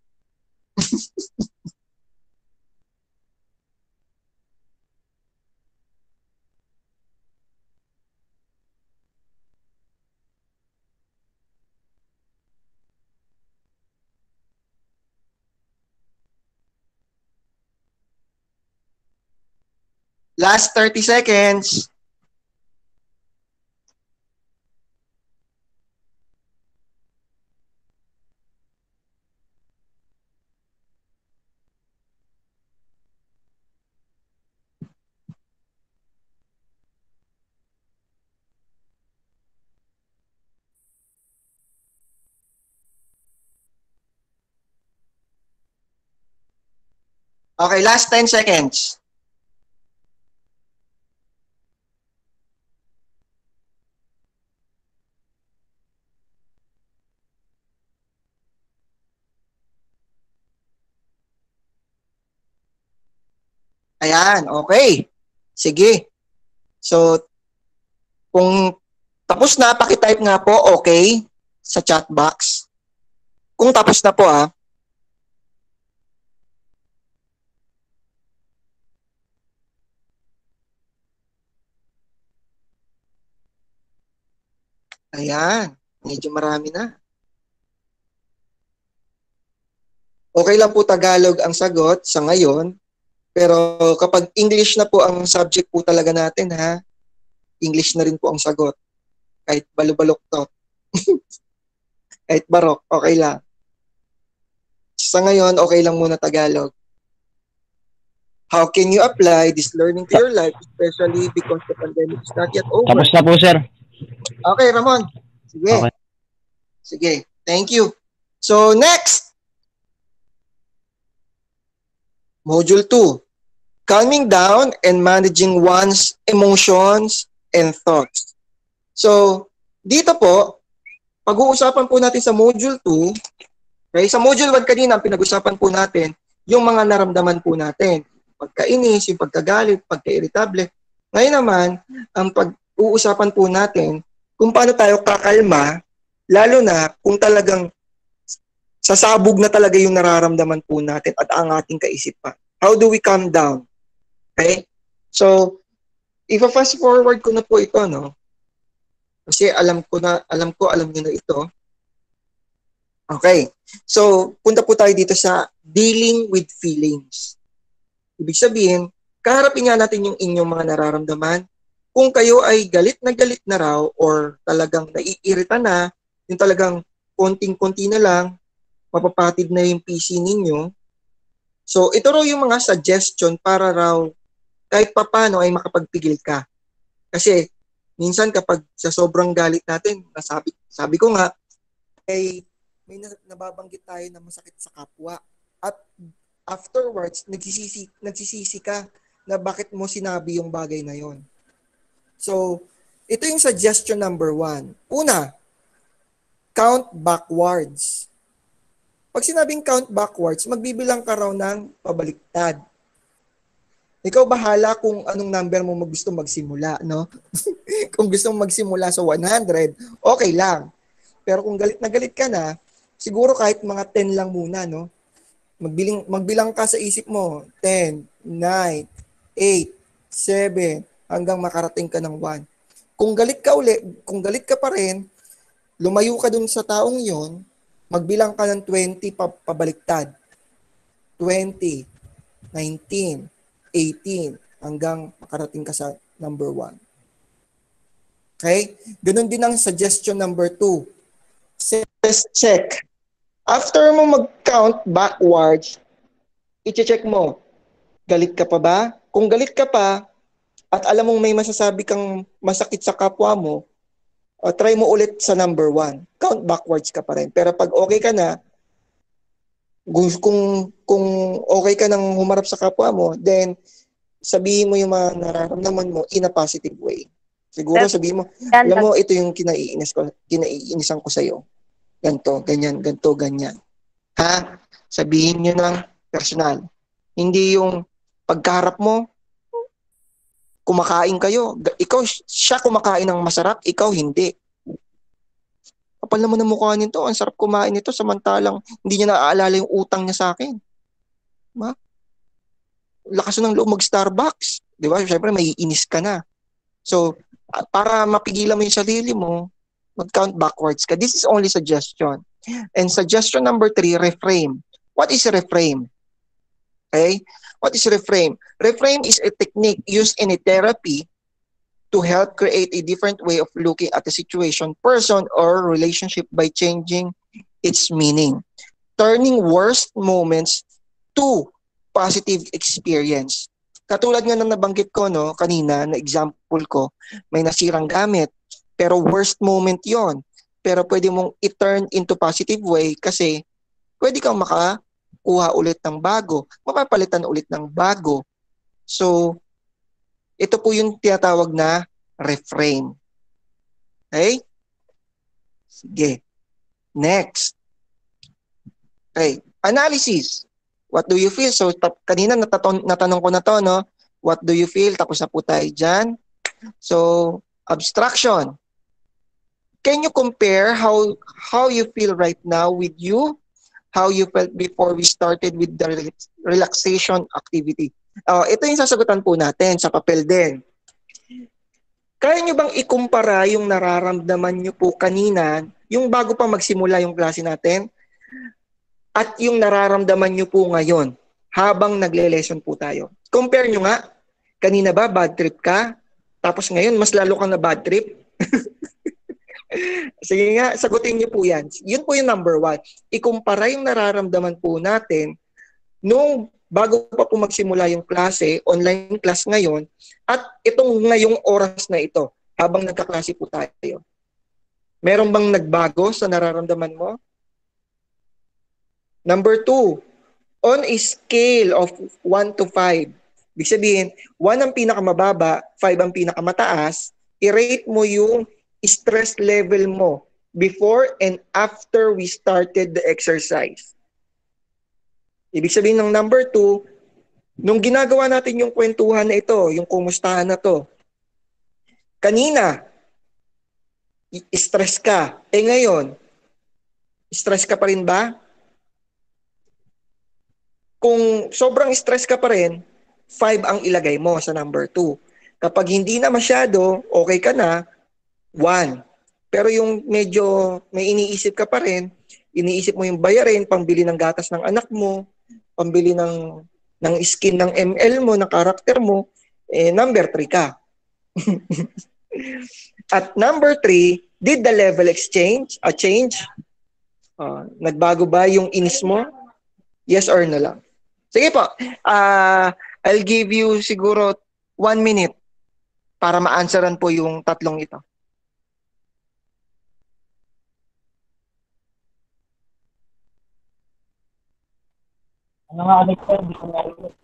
Last 30 seconds. Okay, last 10 seconds. Ayan, okay. Sige. So, kung tapos na, pakitype nga po, okay, sa chat box. Kung tapos na po, Ayan, medyo marami na. Okay lang po Tagalog ang sagot sa ngayon, pero kapag English na po ang subject po talaga natin, English na rin po ang sagot. Kahit balubalok to. Kahit barok, okay lang. Sa ngayon, okay lang muna Tagalog. How can you apply this learning to your life, especially because the pandemic is not yet over? Tapos na po, sir. Okay, Ramon. Sige. Okay. Sige. Thank you. So, next. Module 2. Calming down and managing one's emotions and thoughts. So, dito po, pag-uusapan po natin sa Module 2, okay, sa Module 1 kanina, pinag-usapan po natin yung mga naramdaman po natin. Pagkainis, yung pagkagalit, pagka-irritable. Ngayon naman, ang pag-uusapan po natin kung paano tayo kakalma, lalo na kung talagang sasabog na talaga yung nararamdaman po natin at ang ating kaisipan. How do we calm down? Okay? So, i-fast forward ko na po ito, no? Kasi alam niyo na ito. Okay. So, punta po tayo dito sa dealing with feelings. Ibig sabihin, kaharapin nga natin yung inyong mga nararamdaman. Kung kayo ay galit na raw or talagang naiirita na, yung talagang konting-konti na lang, mapapatid na yung PC ninyo. So, ito raw yung mga suggestion para raw kahit papano ay makapagpigil ka. Kasi, minsan kapag sa sobrang galit natin, sabi ko nga, ay may nababanggit tayo na masakit sa kapwa. At afterwards, nagsisisi ka na bakit mo sinabi yung bagay na yon. So, ito yung suggestion number 1. Una, count backwards. Pag sinabing count backwards, magbibilang ka raw ng pabaliktad. Ikaw bahala kung anong number mo gusto magsimula, no? Kung gusto mong magsimula sa 100, okay lang. Pero kung galit ka na, siguro kahit mga 10 lang muna, no? Magbilang ka sa isip mo, 10, 9, 8, 7, hanggang makarating ka ng 1. Kung galit ka pa rin, lumayo ka dun sa taong yon, magbilang ka ng 20 pabaliktad. 20, 19, 18, hanggang makarating ka sa number 1. Okay? Ganun din ang suggestion number 2. Check. After mo mag-count backwards, i-check mo, galit ka pa ba? Kung galit ka pa, at alam mong may masasabi kang masakit sa kapwa mo, try mo ulit sa number 1. Count backwards ka pa rin. Pero pag okay ka na, kung okay ka nang humarap sa kapwa mo, then sabihin mo yung mga nararamdaman mo in a positive way. Siguro sabihin mo, alam mo, ito yung kinaiinisan ko sa'yo. Ganto, ganyan. Ha? Sabihin nyo ng personal. Hindi yung pagkaharap mo, Kumakain kayo. Siya kumakain ng masarap, ikaw hindi. Kapal naman ng mukha nito, ang sarap kumain nito, samantalang hindi niya naaalala yung utang niya sa akin. Diba? Lakas ng loob mag-Starbucks. Di ba? Siyempre, may inis ka na. So, para mapigilan mo yung sarili mo, mag-count backwards ka. This is only suggestion. And suggestion number 3, reframe. What is reframe? Okay? What is reframe? Reframe is a technique used in a therapy to help create a different way of looking at a situation, person, or relationship by changing its meaning. Turning worst moments to positive experience. Katulad nga ng nabanggit ko kanina, na example ko, may nasirang gamit, pero worst moment yon. Pero pwede mong i-turn into positive way kasi pwede kang makakuha ulit ng bago, mapapalitan ulit ng bago. So, ito po yung tinatawag na reframe. Okay? Sige. Next. Okay. Analysis. What do you feel? So, kanina natanong ko na to, no? What do you feel? Tapos na po tayo dyan. So, abstraction. Can you compare how you feel right now with you? How you felt before we started with the relaxation activity? Ito yung sasagutan po natin sa papel din. Kaya nyo bang ikumpara yung nararamdaman nyo po kanina, yung bago pa magsimula yung klase natin, at yung nararamdaman nyo po ngayon habang nagle-lesson po tayo? Compare nyo nga. Kanina ba bad trip ka? Tapos ngayon mas lalo kang na bad trip? Sige nga, sagutin nyo po yan. Yun po yung number 1. Ikumpara yung nararamdaman po natin nung bago pa po magsimula yung klase, online class ngayon, at itong ngayong oras na ito, habang nagkaklase po tayo. Meron bang nagbago sa nararamdaman mo? Number 2, on a scale of 1 to 5, ibig sabihin, 1 ang pinakamababa, 5 ang pinakamataas, i-rate mo yung stress level mo before and after we started the exercise. Ibig sabihin ng number 2, nung ginagawa natin yung kwentuhan na ito, yung kumustahan na to, kanina, stress ka. Ngayon, stress ka pa rin ba? Kung sobrang stress ka pa rin, 5 ang ilagay mo sa number 2. Kapag hindi na masyado, okay ka na, 1. Pero yung medyo may iniisip ka pa rin, iniisip mo yung bayarin, pambili ng gatas ng anak mo, pambili ng skin ng ML mo, ng karakter mo, number 3 ka. At number 3, did the level change? Nagbago ba yung inis mo? Yes or no lang? Sige po, I'll give you siguro 1 minute para ma-answeran po yung tatlong ito. Ano nga ulit sir? Hindi ko narinig.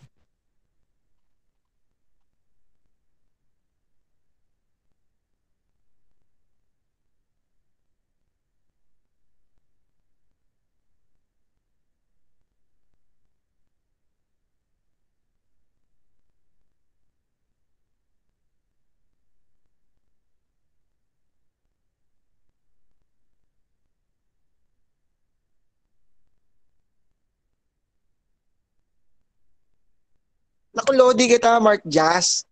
Naku, Lodi kita, Mark Jazz.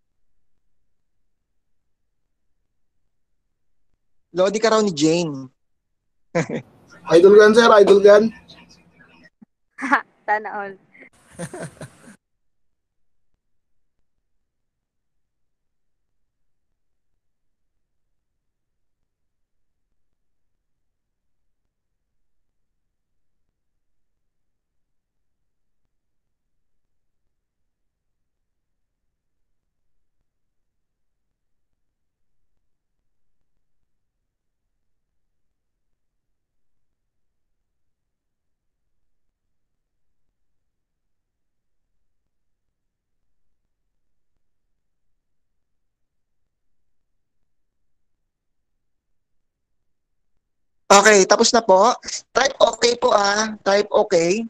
Lodi ka raw ni Jane. Idol gun, sir. Idol gun. Sana all. Okay, tapos na po. Type okay po. Type okay.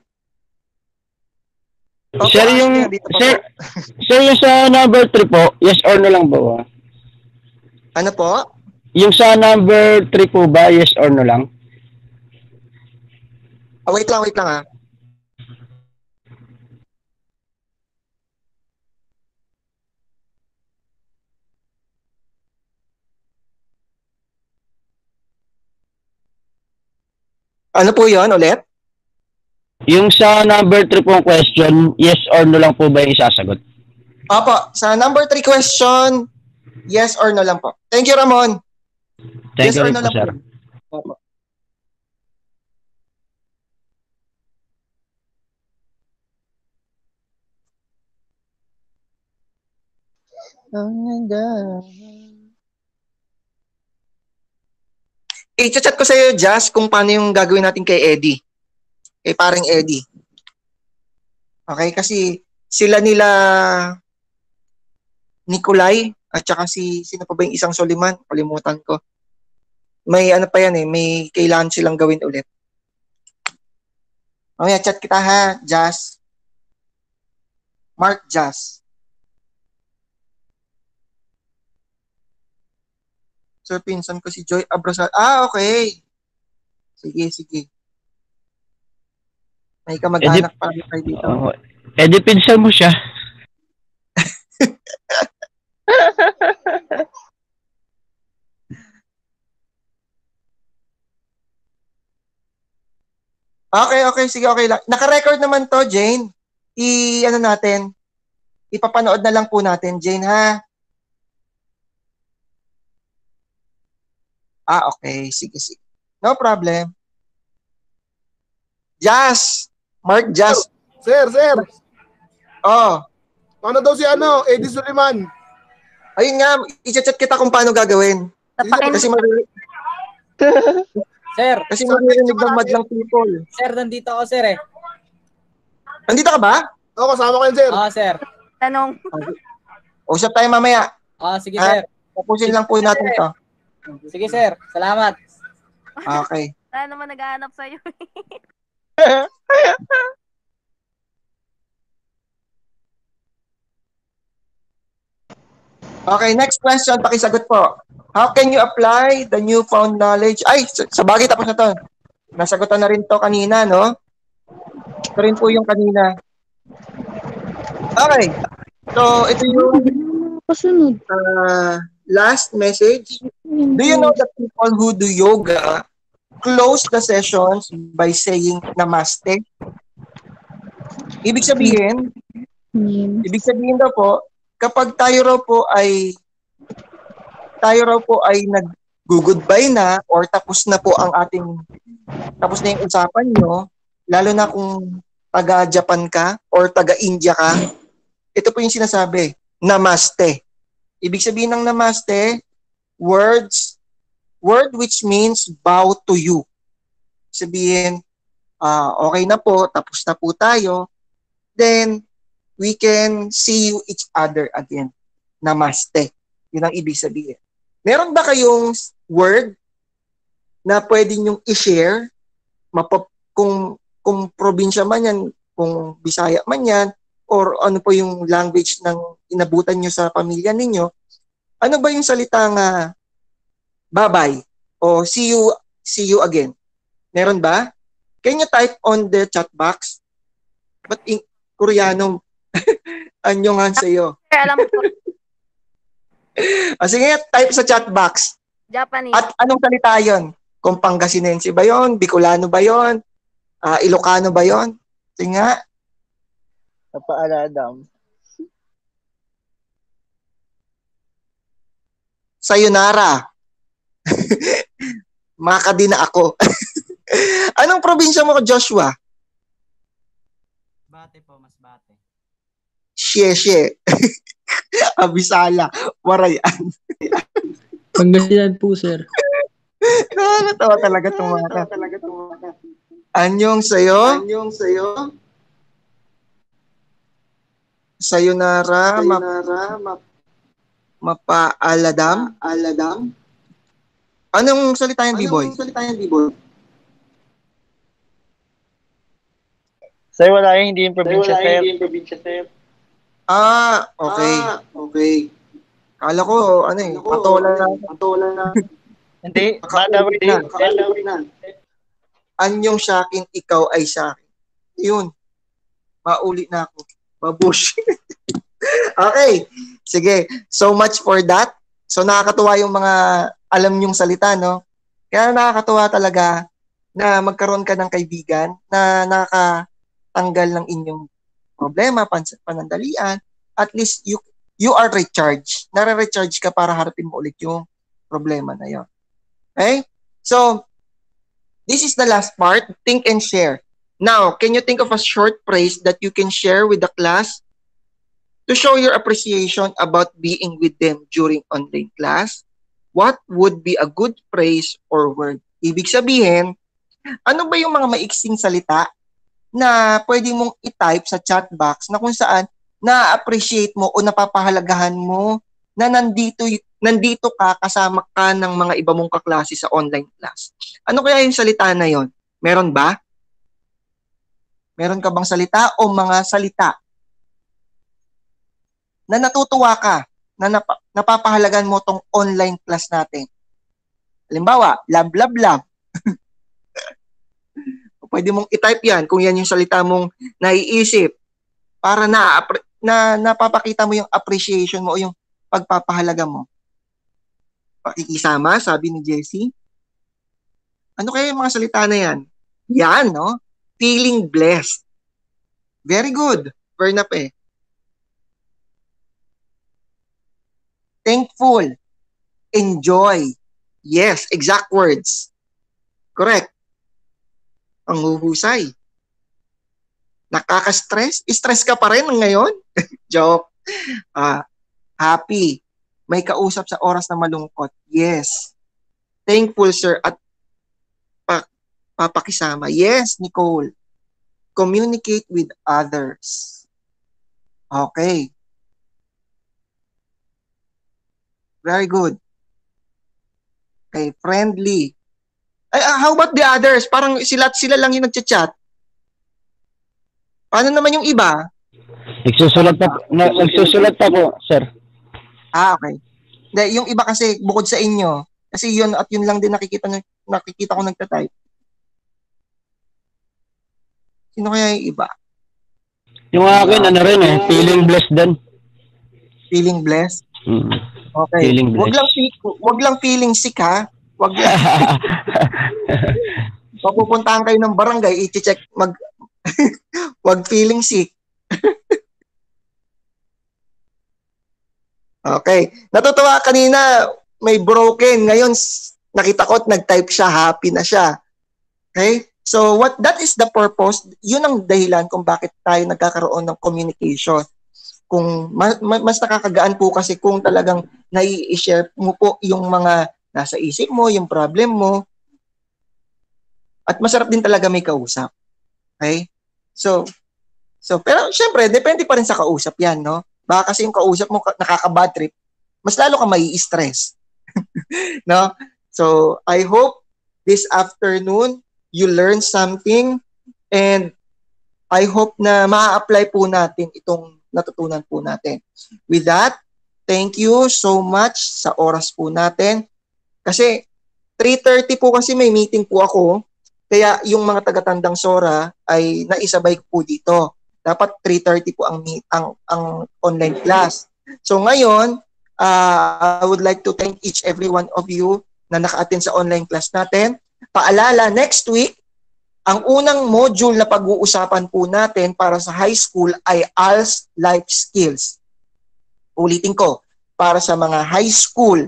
Opo, Sir, yung, actually, nandito pa sir, po. sir, yung sa number 3 po, yes or no lang ba? Ano po? Yung sa number 3 po ba, yes or no lang? Wait lang ah. Ano po yon ulit? Yung sa number 3 pong question, yes or no lang po ba yung isasagot? Opo, sa number 3 question, yes or no lang po. Thank you, Ramon. Thank Yes you or rin no po, lang sir. po. Opo. I-chat ko sa iyo, Jazz, kung paano yung gagawin natin kay Eddie. Kay paring Eddie. Okay, kasi sila nila Nikolay at saka sino pa ba yung isang Soliman? Kalimutan ko. May ano pa yan may kailangan silang gawin ulit. Mamaya chat kita ha, Jazz. Mark Jazz. Sir, pinsan ko si Joy Abrasal. Okay. Sige. May kamag-anak pa rin tayo dito. Pinsan mo siya. Okay. Sige, okay lang. Naka-record naman to, Jane. Natin. Ipapanood na lang po natin, Jane, ha? Okay. Sige. No problem. Jazz. Mark Jazz. Sir. Oh. Paano daw si Eddie Suleiman? Ayun nga, i-chat kita kung paano gagawin. Kasi Sir. Kasi maririnig ng madlang people. Sir, nandito ako, sir, eh. Nandito ka ba? Oo, kasama ko yun, sir. Sir. Tanong. Usap tayo mamaya. Sige, sir. Tapusin lang po natin to. Sige, sir. Salamat. Okay. Tayo naman nag-aanap sa'yo. Okay, next question. Pakisagot po. How can you apply the newfound knowledge? Ay, sa bagay, tapos na to. Nasagutan na rin to kanina, no? Ito rin po yung kanina. Okay. So, ito yung last message. Do you know that people who do yoga close the sessions by saying namaste? Ibig sabihin daw po, kapag tayo raw po ay nag-goodbye na or tapos na yung usapan nyo, lalo na kung taga-Japan ka or taga-India ka, ito po yung sinasabi, namaste. Ibig sabihin ng namaste, word which means bow to you. Sabihin, okay na po, tapos na po tayo, then we can see you each other again. Namaste. Yun ang ibig sabihin. Meron ba kayong word na pwede nyong i-share? Kung probinsya man yan, kung Bisaya man yan, or ano po yung language ng inabutan nyo sa pamilya ninyo, ano ba yung salitang bye-bye o see you again? Meron ba? Can you type on the chat box? But in Koreano, anyongan sa'yo. Alam ko. Sige, type sa chat box. Japanese. At anong salita yun? Kung Pangasinense ba yun? Bicolano ba yun? Ilocano ba yun? Sige nga. Napaaladam. Sayonara. Makadi na ako. Anong probinsya mo, Joshua? Bate po, mas bate. Sheshe. Abisala. Warayan. Pangasinan po, sir. Nakakatawa talaga itong mga. Anyong sa'yo? Sayonara. Mapaaladam. Anong salita yan, B-boy? Sir, wala yan, hindi yung probinsya, sir. Okay. Okay. Kala ko, patola na. Hindi, Madawid na. Anyong sa akin, ikaw ay sa akin. Yun. Mauli na ako. Babush. Okay. Sige. So much for that. So nakakatuwa yung mga alam nyong salita, no? Kaya nakakatuwa talaga na magkaroon ka ng kaibigan na nakatanggal ng inyong problema, panandalian. At least you are recharged. Nare-recharge ka para harapin mo ulit yung problema na yon. Okay? So, this is the last part. Think and share. Now, can you think of a short phrase that you can share with the class to show your appreciation about being with them during online class? What would be a good phrase or word? Ibig sabihin, ano ba yung mga maiksing salita na pwede mong i-type sa chat box na kung saan na-appreciate mo o napapahalagahan mo na nandito ka kasama ka ng mga iba mong kaklase sa online class? Ano kaya yung salita na yon? Meron ba? Meron ka bang salita o mga salita na natutuwa ka, na napapahalagan mo tong online class natin? Halimbawa, love, love, love. Pwede mong i-type yan kung yan yung salita mong naiisip para na napapakita mo yung appreciation mo o yung pagpapahalaga mo. Pakikisama, sabi ni Jessie. Ano kaya yung mga salita na yan? Yan, no? Feeling blessed. Very good. Bernap eh. Thankful. Enjoy. Yes, exact words. Correct. Ang huhusay. Nakaka-stress? Stress ka pa rin ngayon? Joke. Happy. May kausap sa oras na malungkot. Yes. Thankful, sir. At papakisama. Yes, Nicole. Communicate with others. Okay. Very good. Okay, friendly. How about the others? Parang sila lang yung nagchat-chat. Paano naman yung iba? Nagsusulat pa po, sir. Okay. Hindi, yung iba kasi bukod sa inyo, kasi yun at yun lang din nakikita ko nagtatype. Sino kaya yung iba? Yung akin, feeling blessed din. Feeling blessed? Okay. Feeling blessed. Wag lang feeling sick, ha? Wag lang. Papupuntahan kayo ng barangay, i-check wag feeling sick. Okay. Natutuwa kanina, may broken. Ngayon, nakita ko at nag-type siya, happy na siya. Okay? So, that is the purpose. Yun ang dahilan kung bakit tayo nagkakaroon ng communication. Kung mas nakakagaan po kasi kung talagang nai-share mo po yung mga nasa isip mo, yung problem mo. At masarap din talaga may kausap. Okay? So pero syempre, depende pa rin sa kausap yan, no? Baka kasi yung kausap mo nakaka-bad trip, mas lalo ka mai-stress. No? So, I hope this afternoon you learn something and I hope na ma-apply po natin itong natutunan po natin. With that, thank you so much sa oras po natin. Kasi 3:30 po kasi may meeting po ako. Kaya yung mga taga-Tandang Sora ay naisabay ko po dito. Dapat 3:30 po ang online class. So ngayon, I would like to thank each every one of you na naka-attend sa online class natin. Paalala, next week, ang unang module na pag-uusapan po natin para sa high school ay ALS Life Skills. Ulitin ko, para sa mga high school,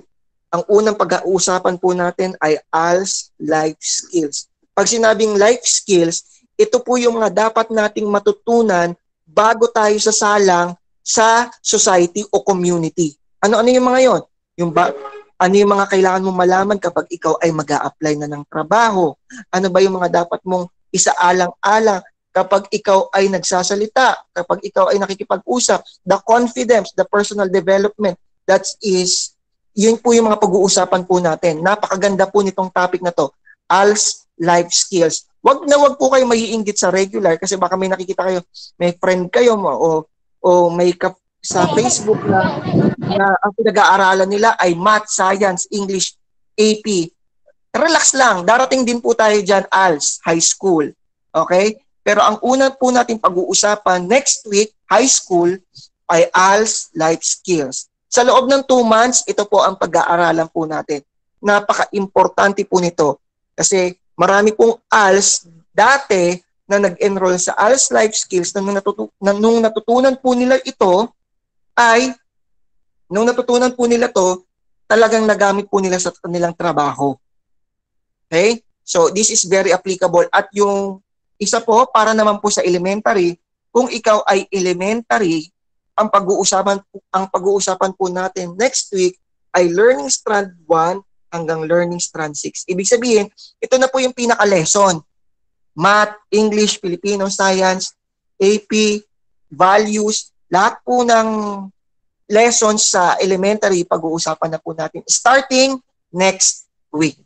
ang unang pag-uusapan po natin ay ALS Life Skills. Pag sinabing life skills, ito po yung mga dapat nating matutunan bago tayo sasalang sa society o community. Ano yung mga yon? Ano yung mga kailangan mong malaman kapag ikaw ay mag-a-apply na ng trabaho? Ano ba yung mga dapat mong isaalang-alang kapag ikaw ay nagsasalita, kapag ikaw ay nakikipag-usap? The confidence, the personal development, yun po yung mga pag-uusapan po natin. Napakaganda po nitong topic na to. ALS life skills. Wag po kayo maiinggit sa regular kasi baka may nakikita kayo, may friend kayo o may sa Facebook na ang pinag-aaralan nila ay math, science, English, AP. Relax lang. Darating din po tayo dyan, ALS, high school. Okay? Pero ang una po natin pag-uusapan next week, high school, ay ALS life skills. Sa loob ng 2 months, ito po ang pag-aaralan po natin. Napaka-importante po nito. Kasi marami pong ALS dati na nag-enroll sa ALS life skills na nung natutunan po nila ito, talagang nagamit po nila sa kanilang trabaho. Okay? So, this is very applicable. At yung isa po, para naman po sa elementary, kung ikaw ay elementary, ang pag-uusapan po natin next week ay Learning Strand 1 hanggang Learning Strand 6. Ibig sabihin, ito na po yung pinaka-lesson. Math, English, Filipino, Science, AP, Values, lahat po ng lessons sa elementary, pag-uusapan na po natin starting next week.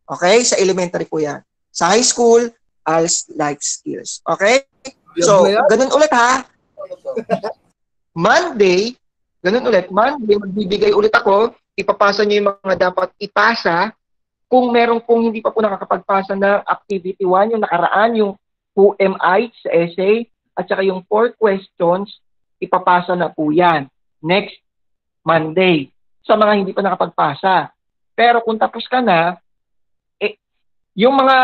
Okay? Sa elementary po yan. Sa high school, ALS life skills. Okay? So, ganun ulit ha. Monday, magbibigay ulit ako, ipapasa nyo yung mga dapat ipasa. Kung meron pong hindi pa po nakakapagpasa ng activity 1, yung nakaraan, yung who am I sa essay, at saka yung 4 questions, ipapasa na po yan next Monday sa mga hindi pa nakapagpasa. Pero kung tapos ka na, yung mga,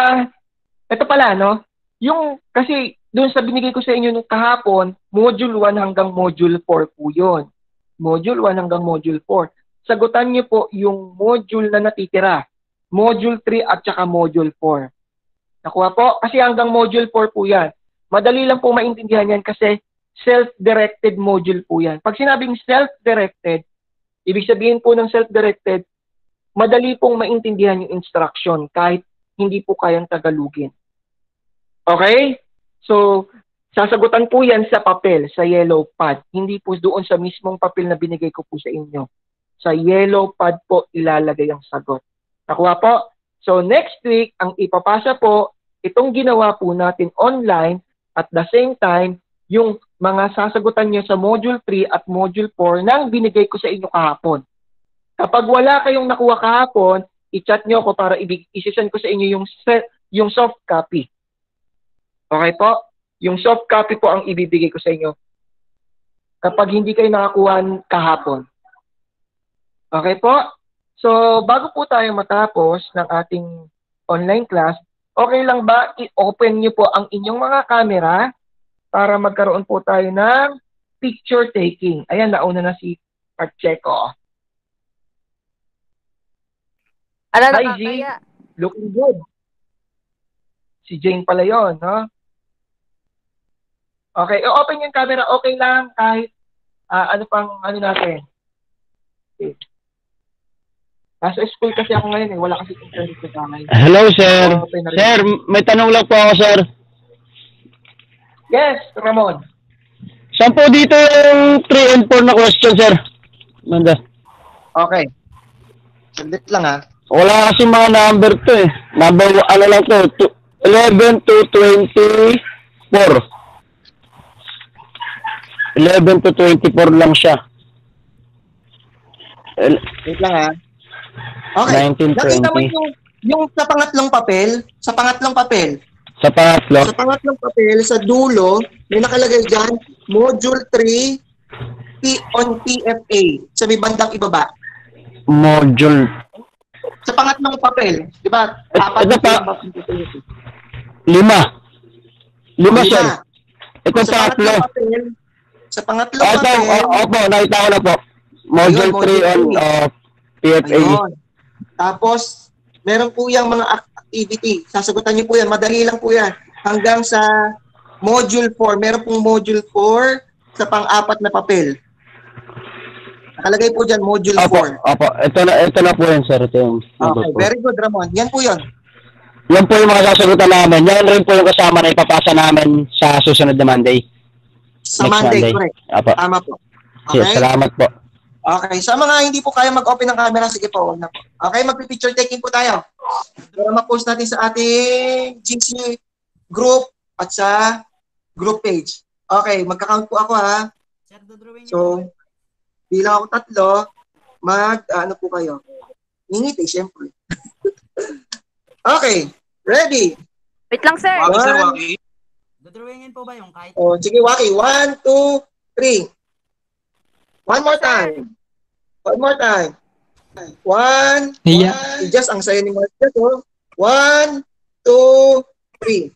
ito pala, no? Yung, kasi doon sa binigay ko sa inyo nung kahapon, Module 1 hanggang Module 4 po yun. Module 1 hanggang Module 4. Sagutan niyo po yung module na natitira. Module 3 at saka Module 4. Nakuha po? Kasi hanggang Module 4 po yan. Madali lang po maintindihan yan kasi self-directed module po yan. Pag sinabing self-directed, ibig sabihin po ng self-directed, madali pong maintindihan yung instruction kahit hindi po kayang Tagalogin. Okay? So, sasagutan po yan sa papel, sa yellow pad. Hindi po doon sa mismong papel na binigay ko po sa inyo. Sa yellow pad po ilalagay ang sagot. Nakuha po? So, next week, ang ipapasa po, itong ginawa po natin online at the same time, yung mga sasagutan nyo sa Module 3 at Module 4 nang binigay ko sa inyo kahapon. Kapag wala kayong nakuha kahapon, i-chat nyo ako para i-send ko sa inyo yung soft copy. Okay po? Yung soft copy po ang ibibigay ko sa inyo kapag hindi kayo nakakuha kahapon. Okay po? So, bago po tayo matapos ng ating online class, okay lang ba i-open nyo po ang inyong mga camera para magkaroon po tayo ng picture taking. Ayan, nauna na si Pacheco. Hi, Z. Looking good. Si Jane pala yun, no? Okay, open yung camera. Okay lang kahit ano natin. Okay. Nasa school kasi ako ngayon eh. Wala kasi internet sa ngayon. Hello, sir. Sir, may tanong lang po ako, sir. Yes, Ramon. Saan po dito yung 3 and 4 na question, sir? Manda. Okay. Saglit lang ha. Wala kasi mga number to eh. Number, ano lang to, 11 to 24. 11 to 24 lang siya. Wait lang ha. Okay. 1920. Nakita mo yung sa pangatlong papel? Sa pangatlong papel, sa dulo, may nakalagay dyan, Module 3, on PFA. Sa may bandang ibaba. Module. Sa pangatlong papel, di ba? Ito pa. 5, sir. Ito tatlo. Sa pangatlong papel. Opo, nakita ko na po. Module 3 on PFA. Ayun. Tapos, meron po yung mga activity. Sasagutan niyo po yan. Madali lang po yan. Hanggang sa Module 4. Meron pong Module 4 sa pang-4 na papel. Nakalagay po dyan, Module 4. Opo. Ito na po yan, sir. Ito yung okay, very good, Ramon. Yan po yun. Yan po yung mga sasagutan namin. Yan rin po yung kasama na ipapasa namin sa susunod na Monday. Sa Monday, correct. Opo. Tama po. Okay? Yes, salamat po. Okay, sa mga hindi po kaya mag-open ng camera, sige po, wag na po. Okay, magpi-picture taking po tayo. Para ma-post natin sa ating GC group at sa group page. Okay, magka-count po ako ha. So, bilang ako 3, ano po kayo? Ngingiti, syempre. Okay, ready? Wait lang, sir. Waki, sir, Waki. Dodrawingin po ba yung kahit? Oh, sige, Waki. 1, 2, 3. One more time. One more time. 1, Yeah. just ang sayo ni Marcia to. 1, 2, 3.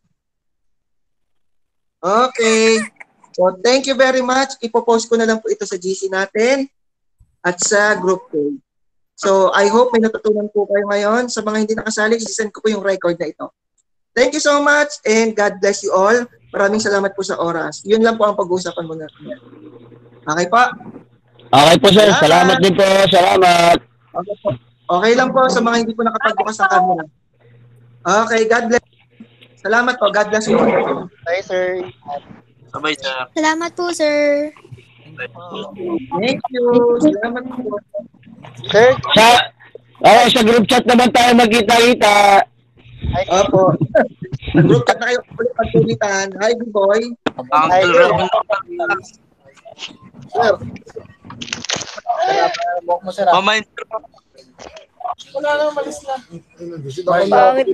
Okay. So, thank you very much. Ipopost ko na lang po ito sa GC natin at sa group page. So, I hope may natutunan po kayo ngayon. Sa mga hindi nakasali, isisend ko po yung record na ito. Thank you so much and God bless you all. Maraming salamat po sa oras. Yun lang po ang pag-uusapan mo natin. Okay pa? Okay po, sir. Salamat din po. Salamat. Okay po. Okay lang po sa mga hindi po nakapagbukas ng camera. Okay, God bless. Salamat po. God bless you all. Bye, sir. Sabay, sir. Salamat po, sir. Thank you. Salamat po. Sir, Sa group chat naman tayo magkita-kita. Opo. Group chat na kayo ulit pagkulitan. Hi, B-boy. Uncle Ramon. Sir. Buhok mo, sir. Pamain, sir. Wala na, malis na. Pangit